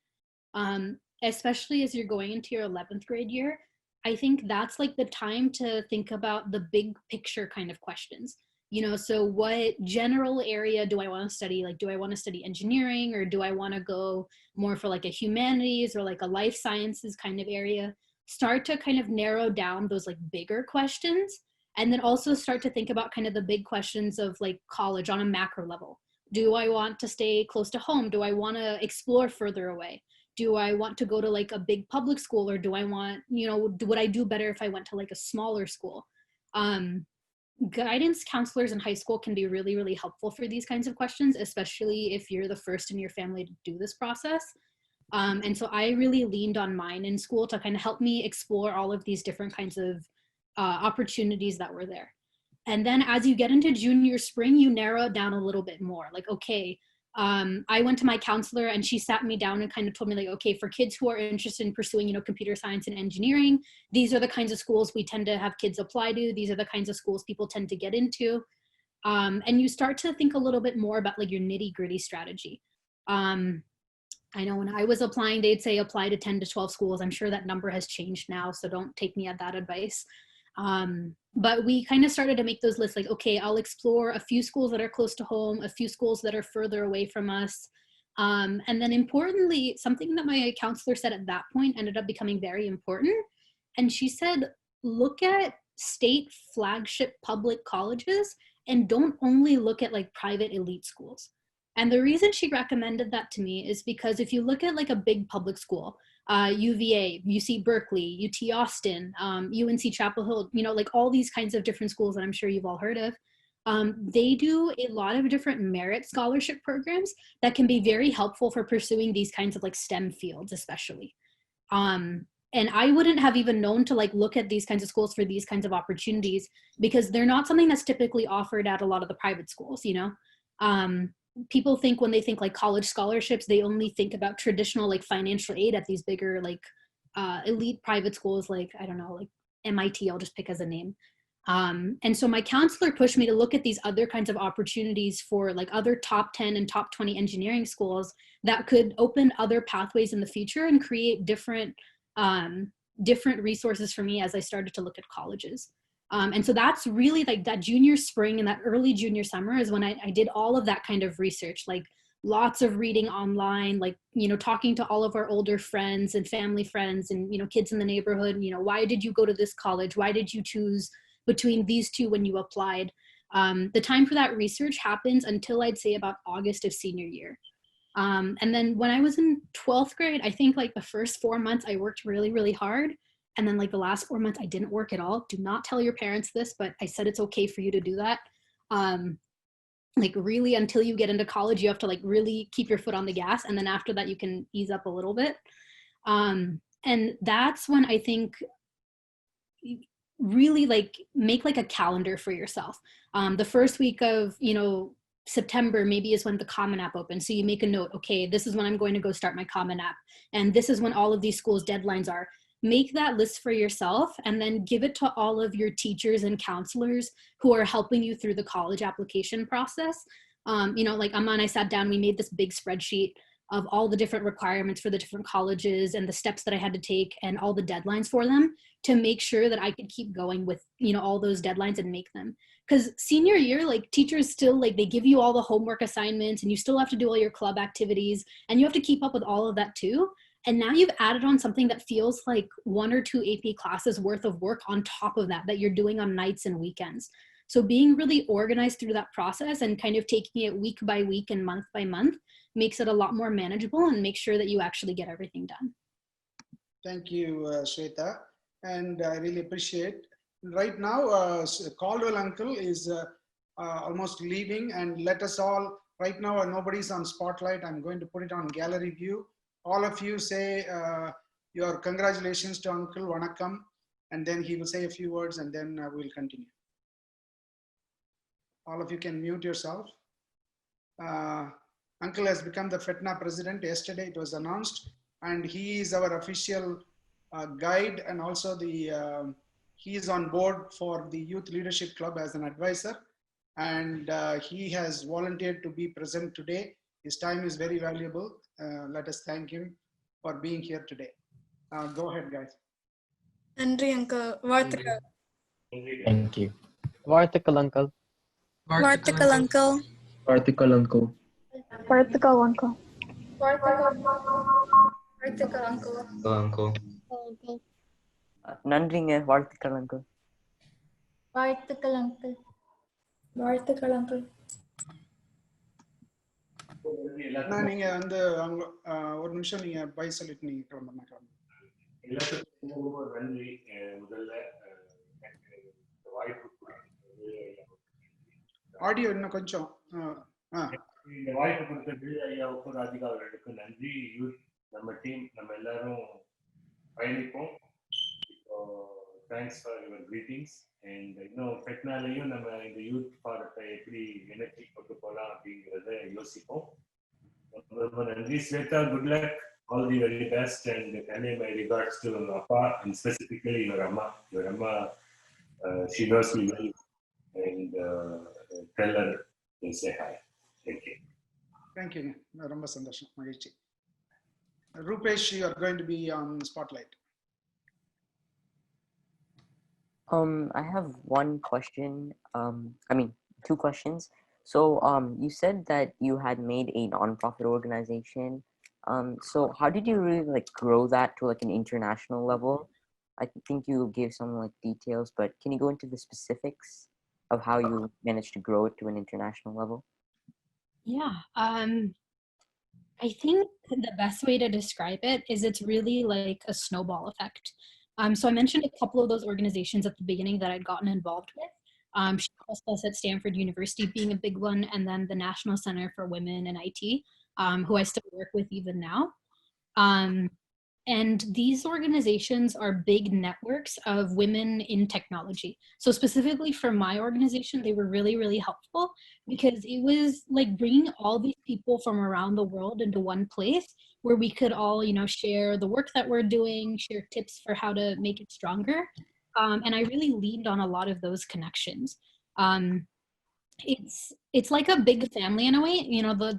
Especially as you're going into your 11th grade year, I think that's like the time to think about the big picture kind of questions. You know, so what general area do I want to study? Like, do I want to study engineering, or do I want to go more for like a humanities or like a life sciences kind of area? Start to kind of narrow down those like bigger questions, and then also start to think about kind of the big questions of like college on a macro level. Do I want to stay close to home? Do I want to explore further away? Do I want to go to like a big public school, or do I want, you know, would I do better if I went to like a smaller school? Guidance counselors in high school can be really, really helpful for these kinds of questions, especially if you're the first in your family to do this process. And so I really leaned on mine in school to kind of help me explore all of these different kinds of opportunities that were there. And then as you get into junior spring, you narrow it down a little bit more. Like, okay, I went to my counselor and she sat me down and kind of told me like, okay, for kids who are interested in pursuing, you know, computer science and engineering, these are the kinds of schools we tend to have kids apply to. These are the kinds of schools people tend to get into. And you start to think a little bit more about like your nitty gritty strategy. I know when I was applying, they'd say apply to 10 to 12 schools. I'm sure that number has changed now, so don't take me at that advice. But we kind of started to make those lists like, okay, I'll explore a few schools that are close to home, a few schools that are further away from us. And then importantly, something that my counselor said at that point ended up becoming very important. And she said, look at state flagship public colleges and don't only look at like private elite schools. And the reason she recommended that to me is because if you look at like a big public school, UVA, UC Berkeley, UT Austin, UNC Chapel Hill, you know, like all these kinds of different schools that I'm sure you've all heard of, they do a lot of different merit scholarship programs that can be very helpful for pursuing these kinds of like STEM fields, especially. And I wouldn't have even known to like look at these kinds of schools for these kinds of opportunities because they're not something that's typically offered at a lot of the private schools, you know? People think when they think like college scholarships, they only think about traditional like financial aid at these bigger like elite private schools like, I don't know, like MIT, I'll just pick as a name. And so my counselor pushed me to look at these other kinds of opportunities for like other top 10 and top 20 engineering schools that could open other pathways in the future and create different resources for me as I started to look at colleges. And so that's really like that junior spring and that early junior summer is when I did all of that kind of research, like lots of reading online, like, you know, talking to all of our older friends and family friends and, you know, kids in the neighborhood, you know, why did you go to this college? Why did you choose between these two when you applied? The time for that research happens until I'd say about August of senior year. And then when I was in 12th grade, I think like the first 4 months I worked really, really hard. And then like the last 4 months, I didn't work at all. Do not tell your parents this, but I said it's okay for you to do that. Like really until you get into college, you have to like really keep your foot on the gas. And then after that, you can ease up a little bit. And that's when I think really like make like a calendar for yourself. The first week of, you know, September maybe is when the Common App opens. So you make a note, okay, this is when I'm going to go start my Common App. And this is when all of these schools' deadlines are. Make that list for yourself and then give it to all of your teachers and counselors who are helping you through the college application process. You know, like Amma and I sat down, we made this big spreadsheet of all the different requirements for the different colleges and the steps that I had to take and all the deadlines for them to make sure that I could keep going with, you know, all those deadlines and make them. Because senior year, like teachers still like, they give you all the homework assignments and you still have to do all your club activities and you have to keep up with all of that too. And now you've added on something that feels like 1 or 2 AP classes worth of work on top of that you're doing on nights and weekends. So being really organized through that process and kind of taking it week by week and month by month makes it a lot more manageable and make sure that you actually get everything done. Thank you, Swetha. And I really appreciate. Right now, Caldwell uncle is almost leaving and let us all, right now nobody's on spotlight. I'm going to put it on gallery view. All of you say your congratulations to Uncle Vanakkam, and then he will say a few words and then we'll continue. All of you can mute yourself. Uncle has become the FETNA president. Yesterday it was announced, and he is our official guide, and also he is on board for the Youth Leadership Club as an advisor, and he has volunteered to be present today. His time is very valuable. Let us thank him for being here today. Go ahead, guys. Nandri Uncle. Varthakal. Thank you. Varthakal Uncle. Varthakal Uncle. Article Uncle. Varthakal Uncle. Varthakal Uncle. Uncle. நன்றிங்க வாழ்த்துக்கள் uncle. Varthakal Uncle. Varthakal Uncle. நீங்க வந்து ஒரு நிமிஷம் நீங்க by சொல்லிட்டு நீங்க கிளம்புங்க. எல்லாத்துக்கும் ரொம்ப நன்றி. முதல்ல வாய்ப்பு ஆடியோ இன்னும் கொஞ்சம் இந்த வாய்ப்பு கொடுத்த ஐயாவுக்கும் ராதிகா அவர்களுக்கும் நன்றி. யூத் நம்ம டீம் நம்ம எல்லாரும் பயணிப்போம். Thanks for your greetings. And இன்னும் ஃபெட்னாலையும் நம்ம இந்த யூத் பாடத்தை எப்படி இணைச்சி கொண்டு போகலாம் அப்படிங்கிறத யோசிப்போம். ரொம்ப ரொம்ப நன்றி. Swetha, good luck, all the very best, and convey my regards to அப்பா அண்ட் ஸ்பெசிஃபிக்கலி யுவர் அம்மா. யுவர் அம்மா she knows me well, and tell her to say hi. Thank you. Thank you. ரொம்ப சந்தோஷம், மகிழ்ச்சி. Rupesh, you are going to be on spotlight. I have one question. Two questions. So, you said that you had made a non-profit organization. So how did you really grow that to an international level? I think you gave some details, but can you go into the specifics of how you managed to grow it to an international level? Yeah, I think the best way to describe it is it's really like a snowball effect. So I mentioned a couple of those organizations at the beginning that I'd gotten involved with. Plus at Stanford University being a big one, and then the National Center for Women in IT, who I still work with even now. And these organizations are big networks of women in technology. So specifically for my organization, they were really, really helpful because it was like bringing all these people from around the world into one place where we could all, share the work that we're doing, share tips for how to make it stronger. And I really leaned on a lot of those connections. It's like a big family in a way.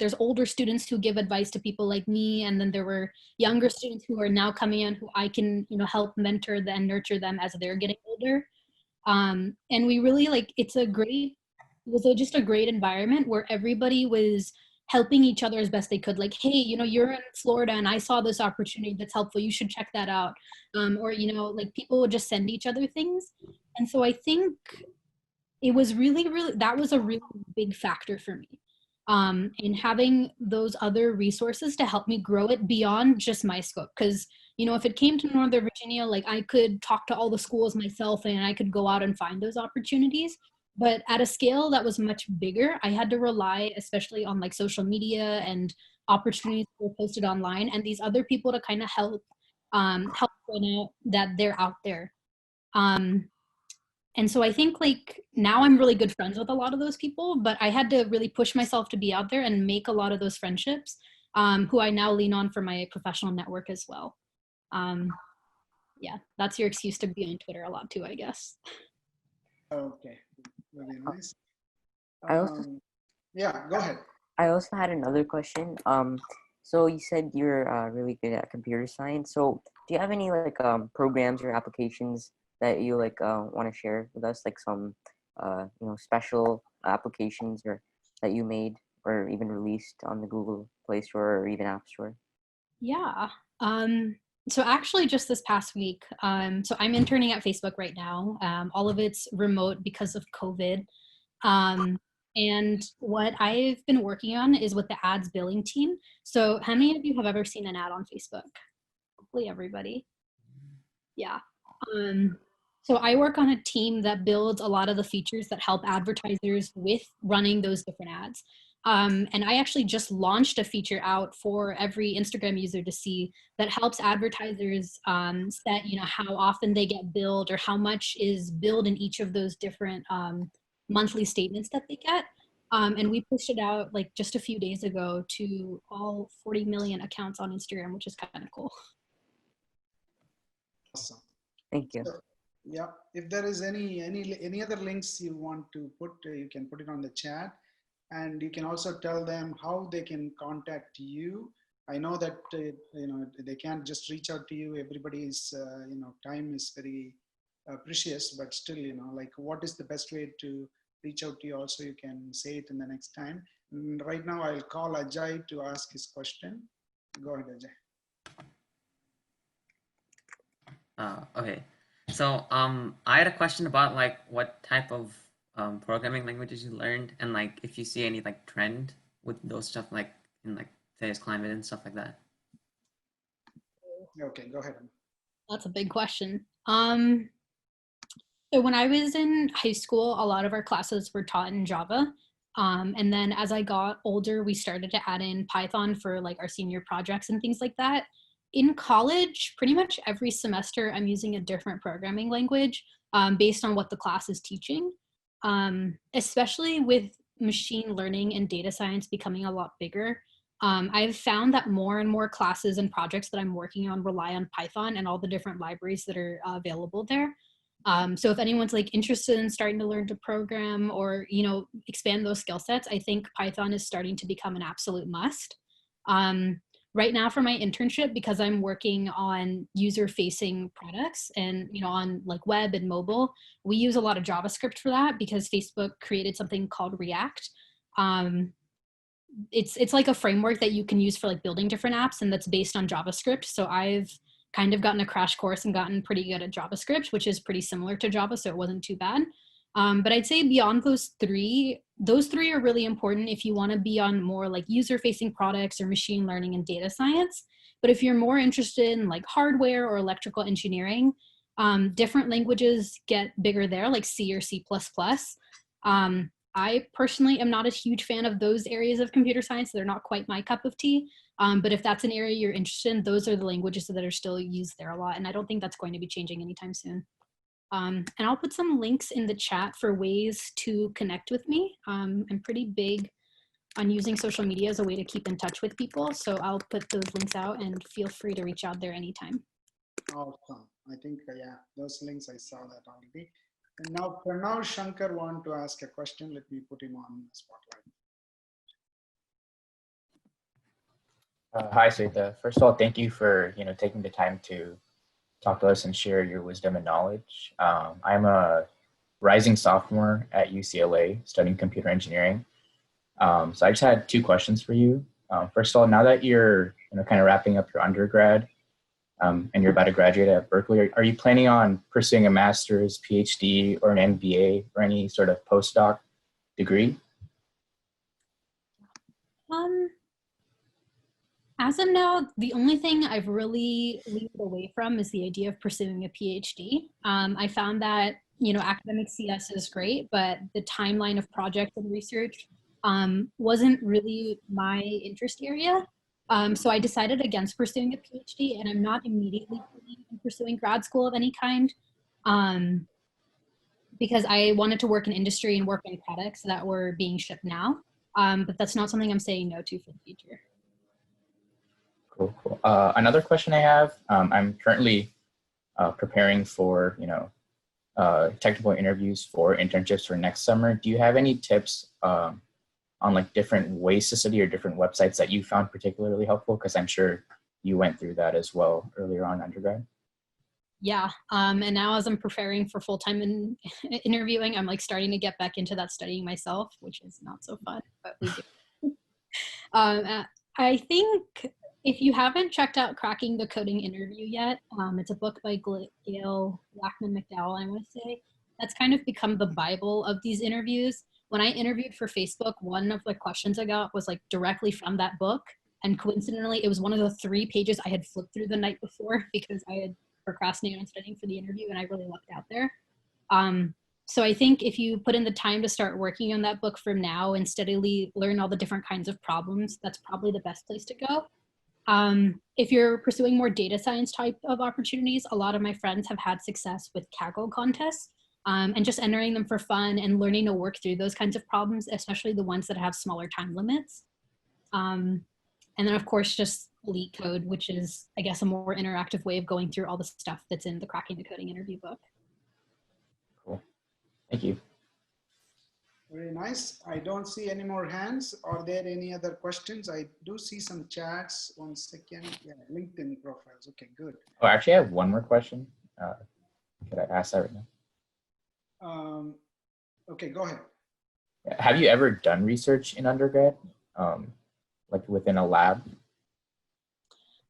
There's older students who give advice to people like me, and then there were younger students who are now coming in who I can help mentor and nurture them as they're getting older. And we really it was just a great environment where everybody was helping each other as best they could. Like, hey, you're in Florida and I saw this opportunity that's helpful, you should check that out. Or people would just send each other things. And so I think it was really, really, that was a really big factor for me in having those other resources to help me grow it beyond just my scope. Because, if it came to Northern Virginia, I could talk to all the schools myself and I could go out and find those opportunities. But at a scale that was much bigger, I had to rely especially on social media and opportunities that were posted online and these other people to kind of help point out that they're out there. And so I think now I'm really good friends with a lot of those people, but I had to really push myself to be out there and make a lot of those friendships who I now lean on for my professional network as well. Yeah, that's your excuse to be on Twitter a lot too, I guess. Okay, really nice. Yeah, go ahead. I also had another question. So you said you're really good at computer science. So do you have any programs or applications that you want to share with us, some special applications or that you made or even released on the Google Play Store or even App Store? Yeah. So actually just this past week, so I'm interning at Facebook right now. All of it's remote because of COVID. And what I've been working on is with the ads billing team. So how many of you have ever seen an ad on Facebook? Hopefully everybody. Yeah. So I work on a team that builds a lot of the features that help advertisers with running those different ads. And I actually just launched a feature out for every Instagram user to see that helps advertisers set, how often they get billed or how much is billed in each of those different monthly statements that they get. And we pushed it out like just a few days ago to all 40 million accounts on Instagram, which is kind of cool. Awesome. Thank you. So, yeah, if there is any other links you want to put, you can put it on the chat, and you can also tell them how they can contact you. I know that they can't just reach out to you. Everybody's time is very precious, but still, like what is the best way to reach out to you? Also, you can say it in the next time. And right now, I'll call Ajay to ask his question. Go ahead, Ajay. Okay. So I had a question about like what type of programming languages you learned, and like if you see any like trend with those stuff, like in like today's climate and stuff like that. Okay, go ahead. That's a big question. So when I was in high school, a lot of our classes were taught in Java. And then as I got older, we started to add in Python for like our senior projects and things like that. In college, pretty much every semester, I'm using a different programming language based on what the class is teaching, especially with machine learning and data science becoming a lot bigger. I've found that more and more classes and projects that I'm working on rely on Python and all the different libraries that are available there. So if anyone's like interested in starting to learn to program or, expand those skill sets, I think Python is starting to become an absolute must. Right now for my internship, because I'm working on user-facing products and, on like web and mobile, we use a lot of JavaScript for that because Facebook created something called React. It's like a framework that you can use for like building different apps, and that's based on JavaScript. So I've kind of gotten a crash course and gotten pretty good at JavaScript, which is pretty similar to Java, so it wasn't too bad. But I'd say beyond those three are really important if you want to be on more like user-facing products or machine learning and data science. But if you're more interested in like hardware or electrical engineering, different languages get bigger there, like C or C++. I personally am not a huge fan of those areas of computer science. They're not quite my cup of tea. But if that's an area you're interested in, those are the languages that are still used there a lot. And I don't think that's going to be changing anytime soon. And I'll put some links in the chat for ways to connect with me. I'm pretty big on using social media as a way to keep in touch with people. So I'll put those links out and feel free to reach out there anytime. Awesome. I think, yeah, those links, I saw that already. And now, Pranav Shankar want to ask a question. Let me put him on the spotlight. Hi, Swetha. First of all, thank you for taking the time to talk to us and share your wisdom and knowledge. I'm a rising sophomore at UCLA studying computer engineering. So I just had two questions for you. First of all, now that you're kind of wrapping up your undergrad and you're about to graduate at Berkeley, are you planning on pursuing a master's, PhD, or an MBA, or any sort of postdoc degree? As of now, the only thing I've really leaned away from is the idea of pursuing a PhD. I found that, academic CS is great, but the timeline of projects and research wasn't really my interest area. So I decided against pursuing a PhD, and I'm not immediately pursuing grad school of any kind because I wanted to work in industry and work on products that were being shipped now. But that's not something I'm saying no to for the future. Cool, cool. Another question I have, I'm currently preparing for, technical interviews for internships for next summer. Do you have any tips on like different ways to study or different websites that you found particularly helpful? Because I'm sure you went through that as well earlier on undergrad. Yeah, and now as I'm preparing for full-time interviewing, I'm like starting to get back into that studying myself, which is not so fun, but we do. I think if you haven't checked out Cracking the Coding Interview yet, it's a book by Gail Blackman McDowell, I want to say. That's kind of become the Bible of these interviews. When I interviewed for Facebook, one of the questions I got was like directly from that book. And coincidentally, it was one of the 3 pages I had flipped through the night before because I had procrastinated on studying for the interview and I really lucked out there. So I think if you put in the time to start working on that book from now and steadily learn all the different kinds of problems, that's probably the best place to go. If you're pursuing more data science type of opportunities, a lot of my friends have had success with Kaggle contests. and just entering them for fun and learning to work through those kinds of problems, especially the ones that have smaller time limits. And then of course, just Leak Code, which is, I guess, a more interactive way of going through all the stuff that's in the Cracking the Coding interview book. Cool. Thank you. Very nice. I don't see any more hands. Are there any other questions? I do see some chats. 1 second. Yeah, LinkedIn profiles. Okay, good. Oh, actually, I have one more question. Could I ask that right now? Okay, go ahead. Have you ever done research in undergrad, like within a lab?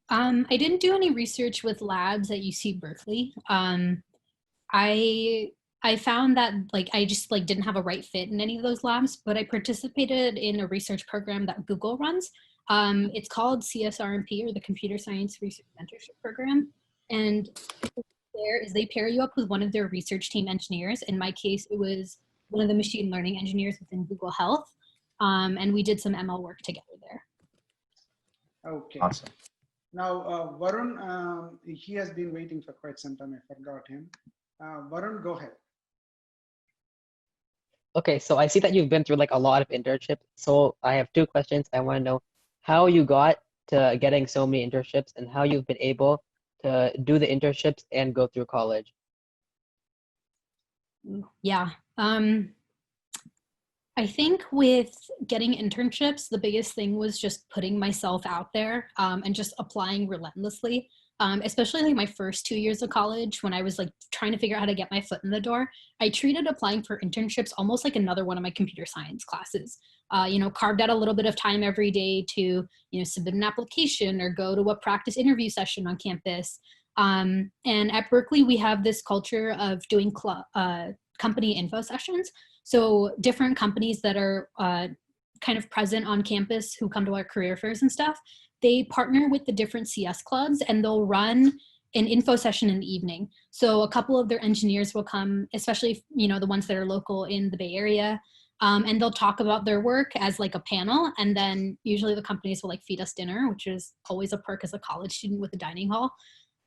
I didn't do any research with labs at UC Berkeley. I found that like I just like didn't have a right fit in any of those labs, but I participated in a research program that Google runs. It's called CSRMP, or the Computer Science Research Mentorship Program. And there is they pair you up with one of their research team engineers. In my case, it was one of the machine learning engineers within Google Health. And we did some ML work together there. Okay. Awesome. Now, Varun, he has been waiting for quite some time. I forgot him. Varun, go ahead. Okay, so I see that you've been through like a lot of internships. So I have 2 questions. I want to know how you got to getting so many internships and how you've been able to do the internships and go through college. Yeah. I think with getting internships, the biggest thing was just putting myself out there and just applying relentlessly. Especially like my first 2 years of college, when I was like trying to figure out how to get my foot in the door, I treated applying for internships almost like another one of my computer science classes. You know, carved out a little bit of time every day to, you know, submit an application or go to a practice interview session on campus. And at Berkeley, we have this culture of doing company info sessions. So different companies that are kind of present on campus who come to our career fairs and stuff, they partner with the different CS clubs and they'll run an info session in the evening. So a couple of their engineers will come, especially, you know, the ones that are local in the Bay Area, and they'll talk about their work as like a panel. And then usually the companies will like feed us dinner, which is always a perk as a college student with a dining hall.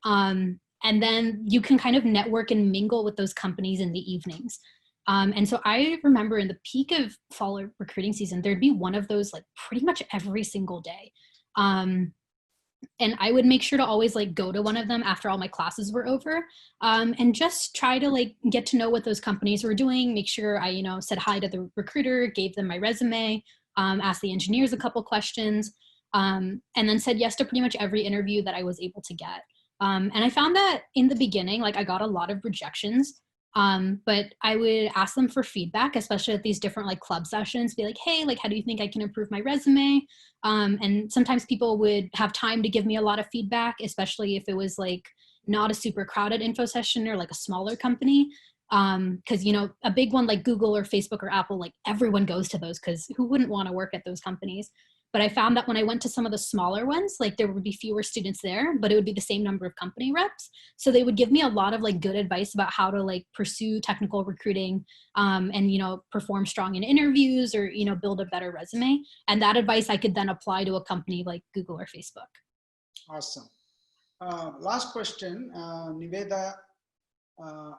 And then you can kind of network and mingle with those companies in the evenings. And so I remember in the peak of fall recruiting season, there'd be one of those like pretty much every single day. And I would make sure to always like go to one of them after all my classes were over, and just try to like get to know what those companies were doing, make sure I, you know, said hi to the recruiter, gave them my resume, asked the engineers a couple questions, and then said yes to pretty much every interview that I was able to get. And I found that in the beginning, like I got a lot of rejections. But I would ask them for feedback, especially at these different like club sessions, be like, hey, like, how do you think I can improve my resume? And sometimes people would have time to give me a lot of feedback, especially if it was like not a super crowded info session or like a smaller company. Cause you know, a big one like Google or Facebook or Apple, like everyone goes to those cause who wouldn't want to work at those companies? But I found that when I went to some of the smaller ones, like there would be fewer students there, but it would be the same number of company reps. So they would give me a lot of like good advice about how to like pursue technical recruiting, and, you know, perform strong in interviews or, you know, build a better resume. And that advice I could then apply to a company like Google or Facebook. Awesome. Last question, Nivedita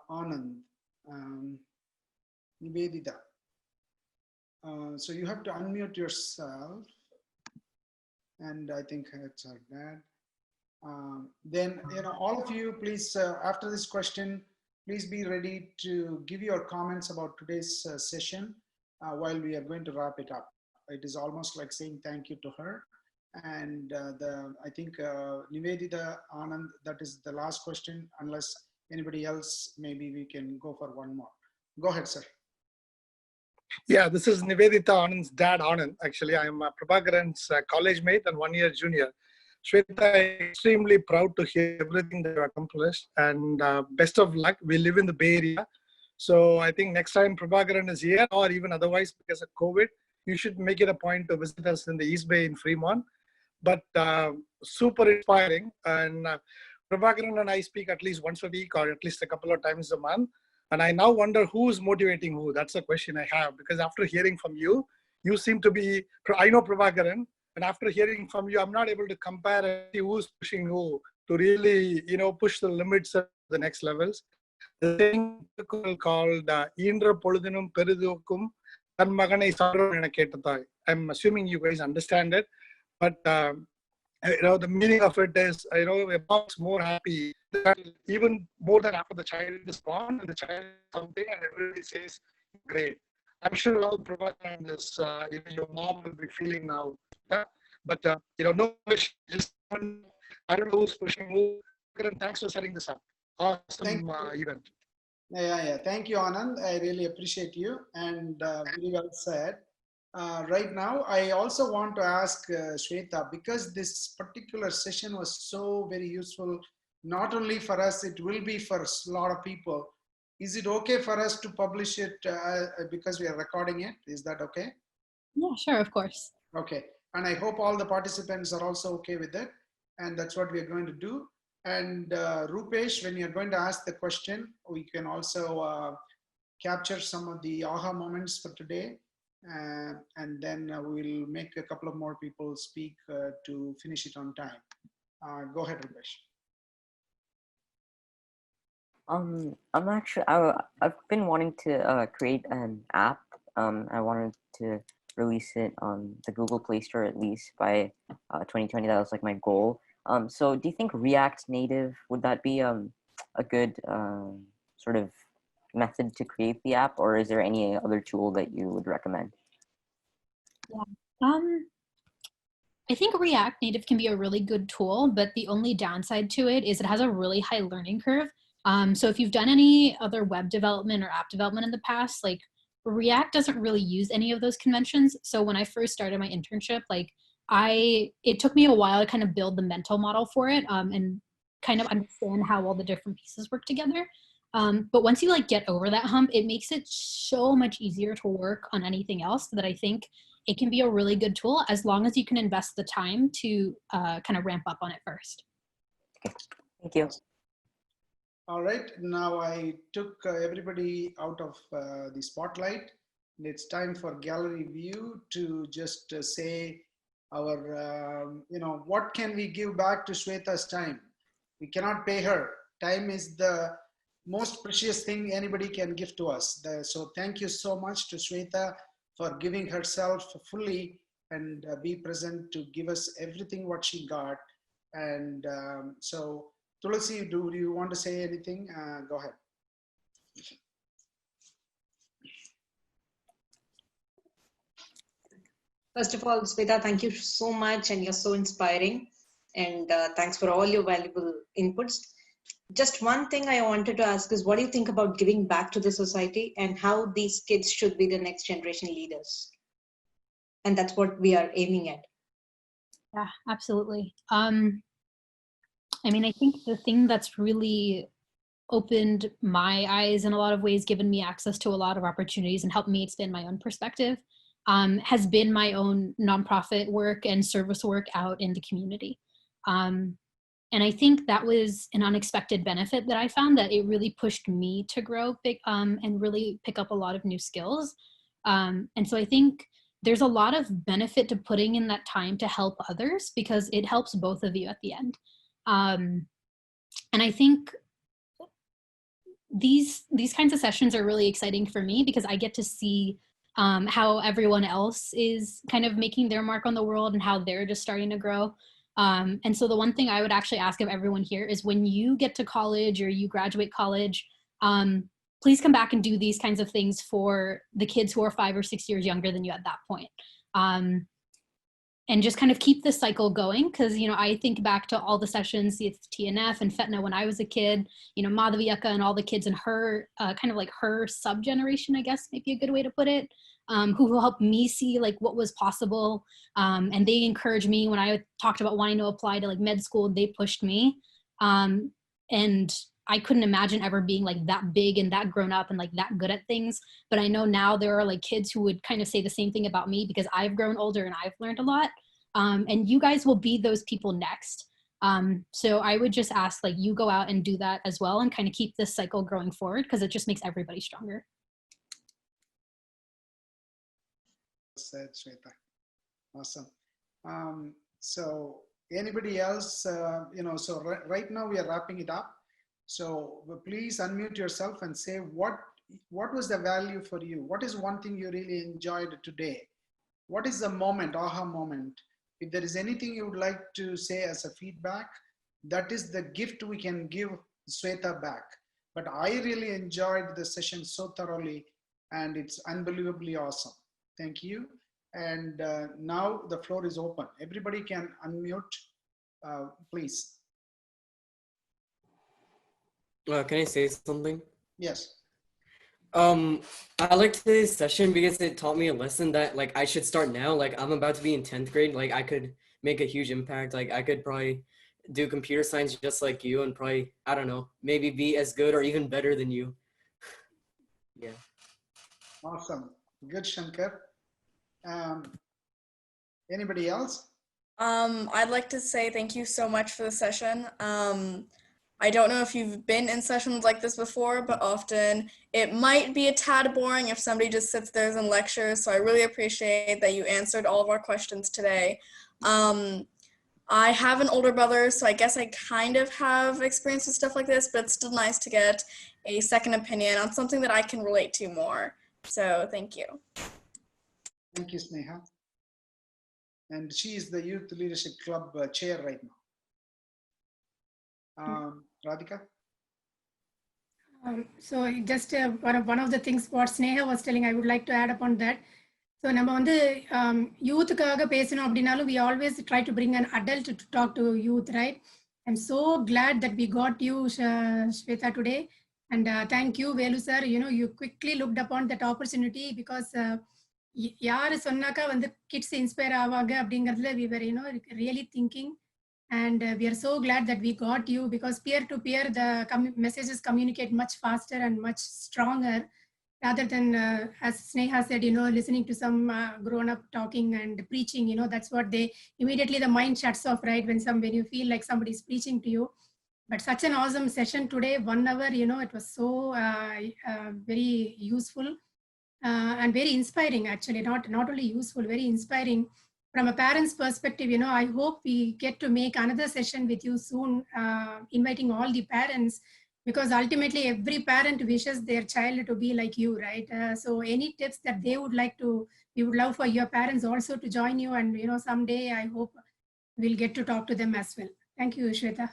Anand. Nivedita. So you have to unmute yourself. And I think it's our dad. Then, you know, all of you, please, after this question, please be ready to give your comments about today's session while we are going to wrap it up. It is almost like saying thank you to her. And I think Nivedita Anand, that is the last question. Unless anybody else, maybe we can go for one more. Go ahead, sir. Yeah, this is Nivedita Anand's dad, Anand. Actually, I'm Prabakaran's college mate and 1 year junior. Swetha, I'm extremely proud to hear everything that you accomplished, and best of luck. We live in the Bay Area. So I think next time Prabakaran is here, or even otherwise because of COVID, you should make it a point to visit us in the East Bay in Fremont. But super inspiring. And Prabakaran and I speak at least once a week or at least a couple of times a month. And I now wonder who's motivating who. That's a question I have, because after hearing from you, you seem to be, I know Prabakaran, and after hearing from you, I'm not able to compare and see who's pushing who to really, you know, push the limits of the next levels. The saying called "Indra poludinum peridukkum tan maganai sarvan kettathai." I'm assuming you guys understand it, but the meaning of it is, a mom's more happy, even more than after the child is born and the child is something and everybody says, great. I'm sure all Prabakaran is, your mom will be feeling now. Yeah? But, no push, just, I don't know who's pushing who. Thanks for setting this up. Awesome event. Yeah. Thank you, Anand. I really appreciate you, and very well said. Right now, I also want to ask Swetha, because this particular session was so very useful, not only for us, it will be for a lot of people. Is it okay for us to publish it because we are recording it? Is that okay? Yeah, sure, of course. Okay. And I hope all the participants are also okay with it. And that's what we are going to do. And Rupesh, when you're going to ask the question, we can also capture some of the aha moments for today. And then we'll make a couple of more people speak to finish it on time. Go ahead, Rupesh. I've been wanting to create an app. I wanted to release it on the Google Play Store at least by 2020. That was like my goal. So do you think React Native, would that be a good sort of method to create the app, or is there any other tool that you would recommend? Yeah. I think React Native can be a really good tool, but the only downside to it is it has a really high learning curve. So if you've done any other web development or app development in the past, like React doesn't really use any of those conventions. So when I first started my internship, it took me a while to kind of build the mental model for it and kind of understand how all the different pieces work together. But once you get over that hump, it makes it so much easier to work on anything else that I think it can be a really good tool as long as you can invest the time to kind of ramp up on it first. Thank you. All right, now I took everybody out of the spotlight. It's time for gallery view to just say our, what can we give back to Swetha's time? We cannot pay her. Time is the most precious thing anybody can give to us. So thank you so much to Swetha for giving herself fully and be present to give us everything what she got. And so Tulasi, do you want to say anything? Go ahead. First of all, Swetha, thank you so much, and you're so inspiring. And thanks for all your valuable inputs. Just one thing I wanted to ask is, what do you think about giving back to the society and how these kids should be the next generation leaders? And that's what we are aiming at. Yeah, absolutely. I mean, I think the thing that's really opened my eyes in a lot of ways, given me access to a lot of opportunities and helped me expand my own perspective, has been my own nonprofit work and service work out in the community. And I think that was an unexpected benefit that I found, that it really pushed me to grow big and really pick up a lot of new skills. And so I think there's a lot of benefit to putting in that time to help others, because it helps both of you at the end. And I think these kinds of sessions are really exciting for me because I get to see how everyone else is kind of making their mark on the world and how they're just starting to grow. And so the one thing I would actually ask of everyone here is, when you get to college or you graduate college, please come back and do these kinds of things for the kids who are 5 or 6 years younger than you at that point. And just kind of keep this cycle going, because, I think back to all the sessions, the TNF and FETNA when I was a kid, Madhaviyaka and all the kids in her, kind of like her sub-generation, I guess, might be a good way to put it, who helped me see what was possible. And they encouraged me when I talked about wanting to apply to med school, they pushed me. And I couldn't imagine ever being that big and that grown up and that good at things. But I know now there are kids who would kind of say the same thing about me, because I've grown older and I've learned a lot. And you guys will be those people next. So I would just ask you go out and do that as well, and kind of keep this cycle growing forward, because it just makes everybody stronger. Said Swetha. Awesome. So anybody else, so right now we are wrapping it up. So please unmute yourself and say what was the value for you? What is one thing you really enjoyed today? What is the moment, aha moment? If there is anything you would like to say as a feedback, that is the gift we can give Swetha back. But I really enjoyed the session so thoroughly, and it's unbelievably awesome. Thank you. And now the floor is open. Everybody can unmute, please. Can I say something? Yes. I liked today's session because it taught me a lesson that like I should start now. Like I'm about to be in 10th grade. Like I could make a huge impact. Like I could probably do computer science just like you and probably, I don't know, maybe be as good or even better than you. Yeah. Awesome. Good, Shankar. Anybody else? I'd like to say thank you so much for the session. I don't know if you've been in sessions like this before, but often it might be a tad boring if somebody just sits there and lectures. So I really appreciate that you answered all of our questions today. I have an older brother, so I guess I kind of have experience with stuff like this, but it's still nice to get a second opinion on something that I can relate to more. So thank you. Thank you, Sneha. And she is the Youth Leadership Club chair right now. Radhika? So just one of the things what Sneha was telling, I would like to add upon that. So நம்ம வந்து யூத்துக்காக பேசணும் அப்படின்னாலும் we always try to bring an adult to talk to youth, right? I'm so glad that we got you, Swetha, today. And thank you, Velu sir. You know, you quickly looked upon that opportunity because யாரு சொன்னாக்கா வந்து kids inspire ஆவாங்க அப்படிங்கிறதுல we were, you know, really thinking. And we are so glad that we got you because peer-to-peer, the messages communicate much faster and much stronger rather than, as Sneha said, you know, listening to some grown-up talking and preaching, you know, that's what they, immediately the mind shuts off, right? When you feel like somebody's preaching to you. But such an awesome session today, 1 hour, you know, it was so very useful and very inspiring, actually, not only useful, very inspiring. From a parent's perspective, you know, I hope we get to make another session with you soon, inviting all the parents, because ultimately every parent wishes their child to be like you, right? So any tips that they would like to, we would love for your parents also to join you, and, you know, someday I hope we'll get to talk to them as well. Thank you, Swetha.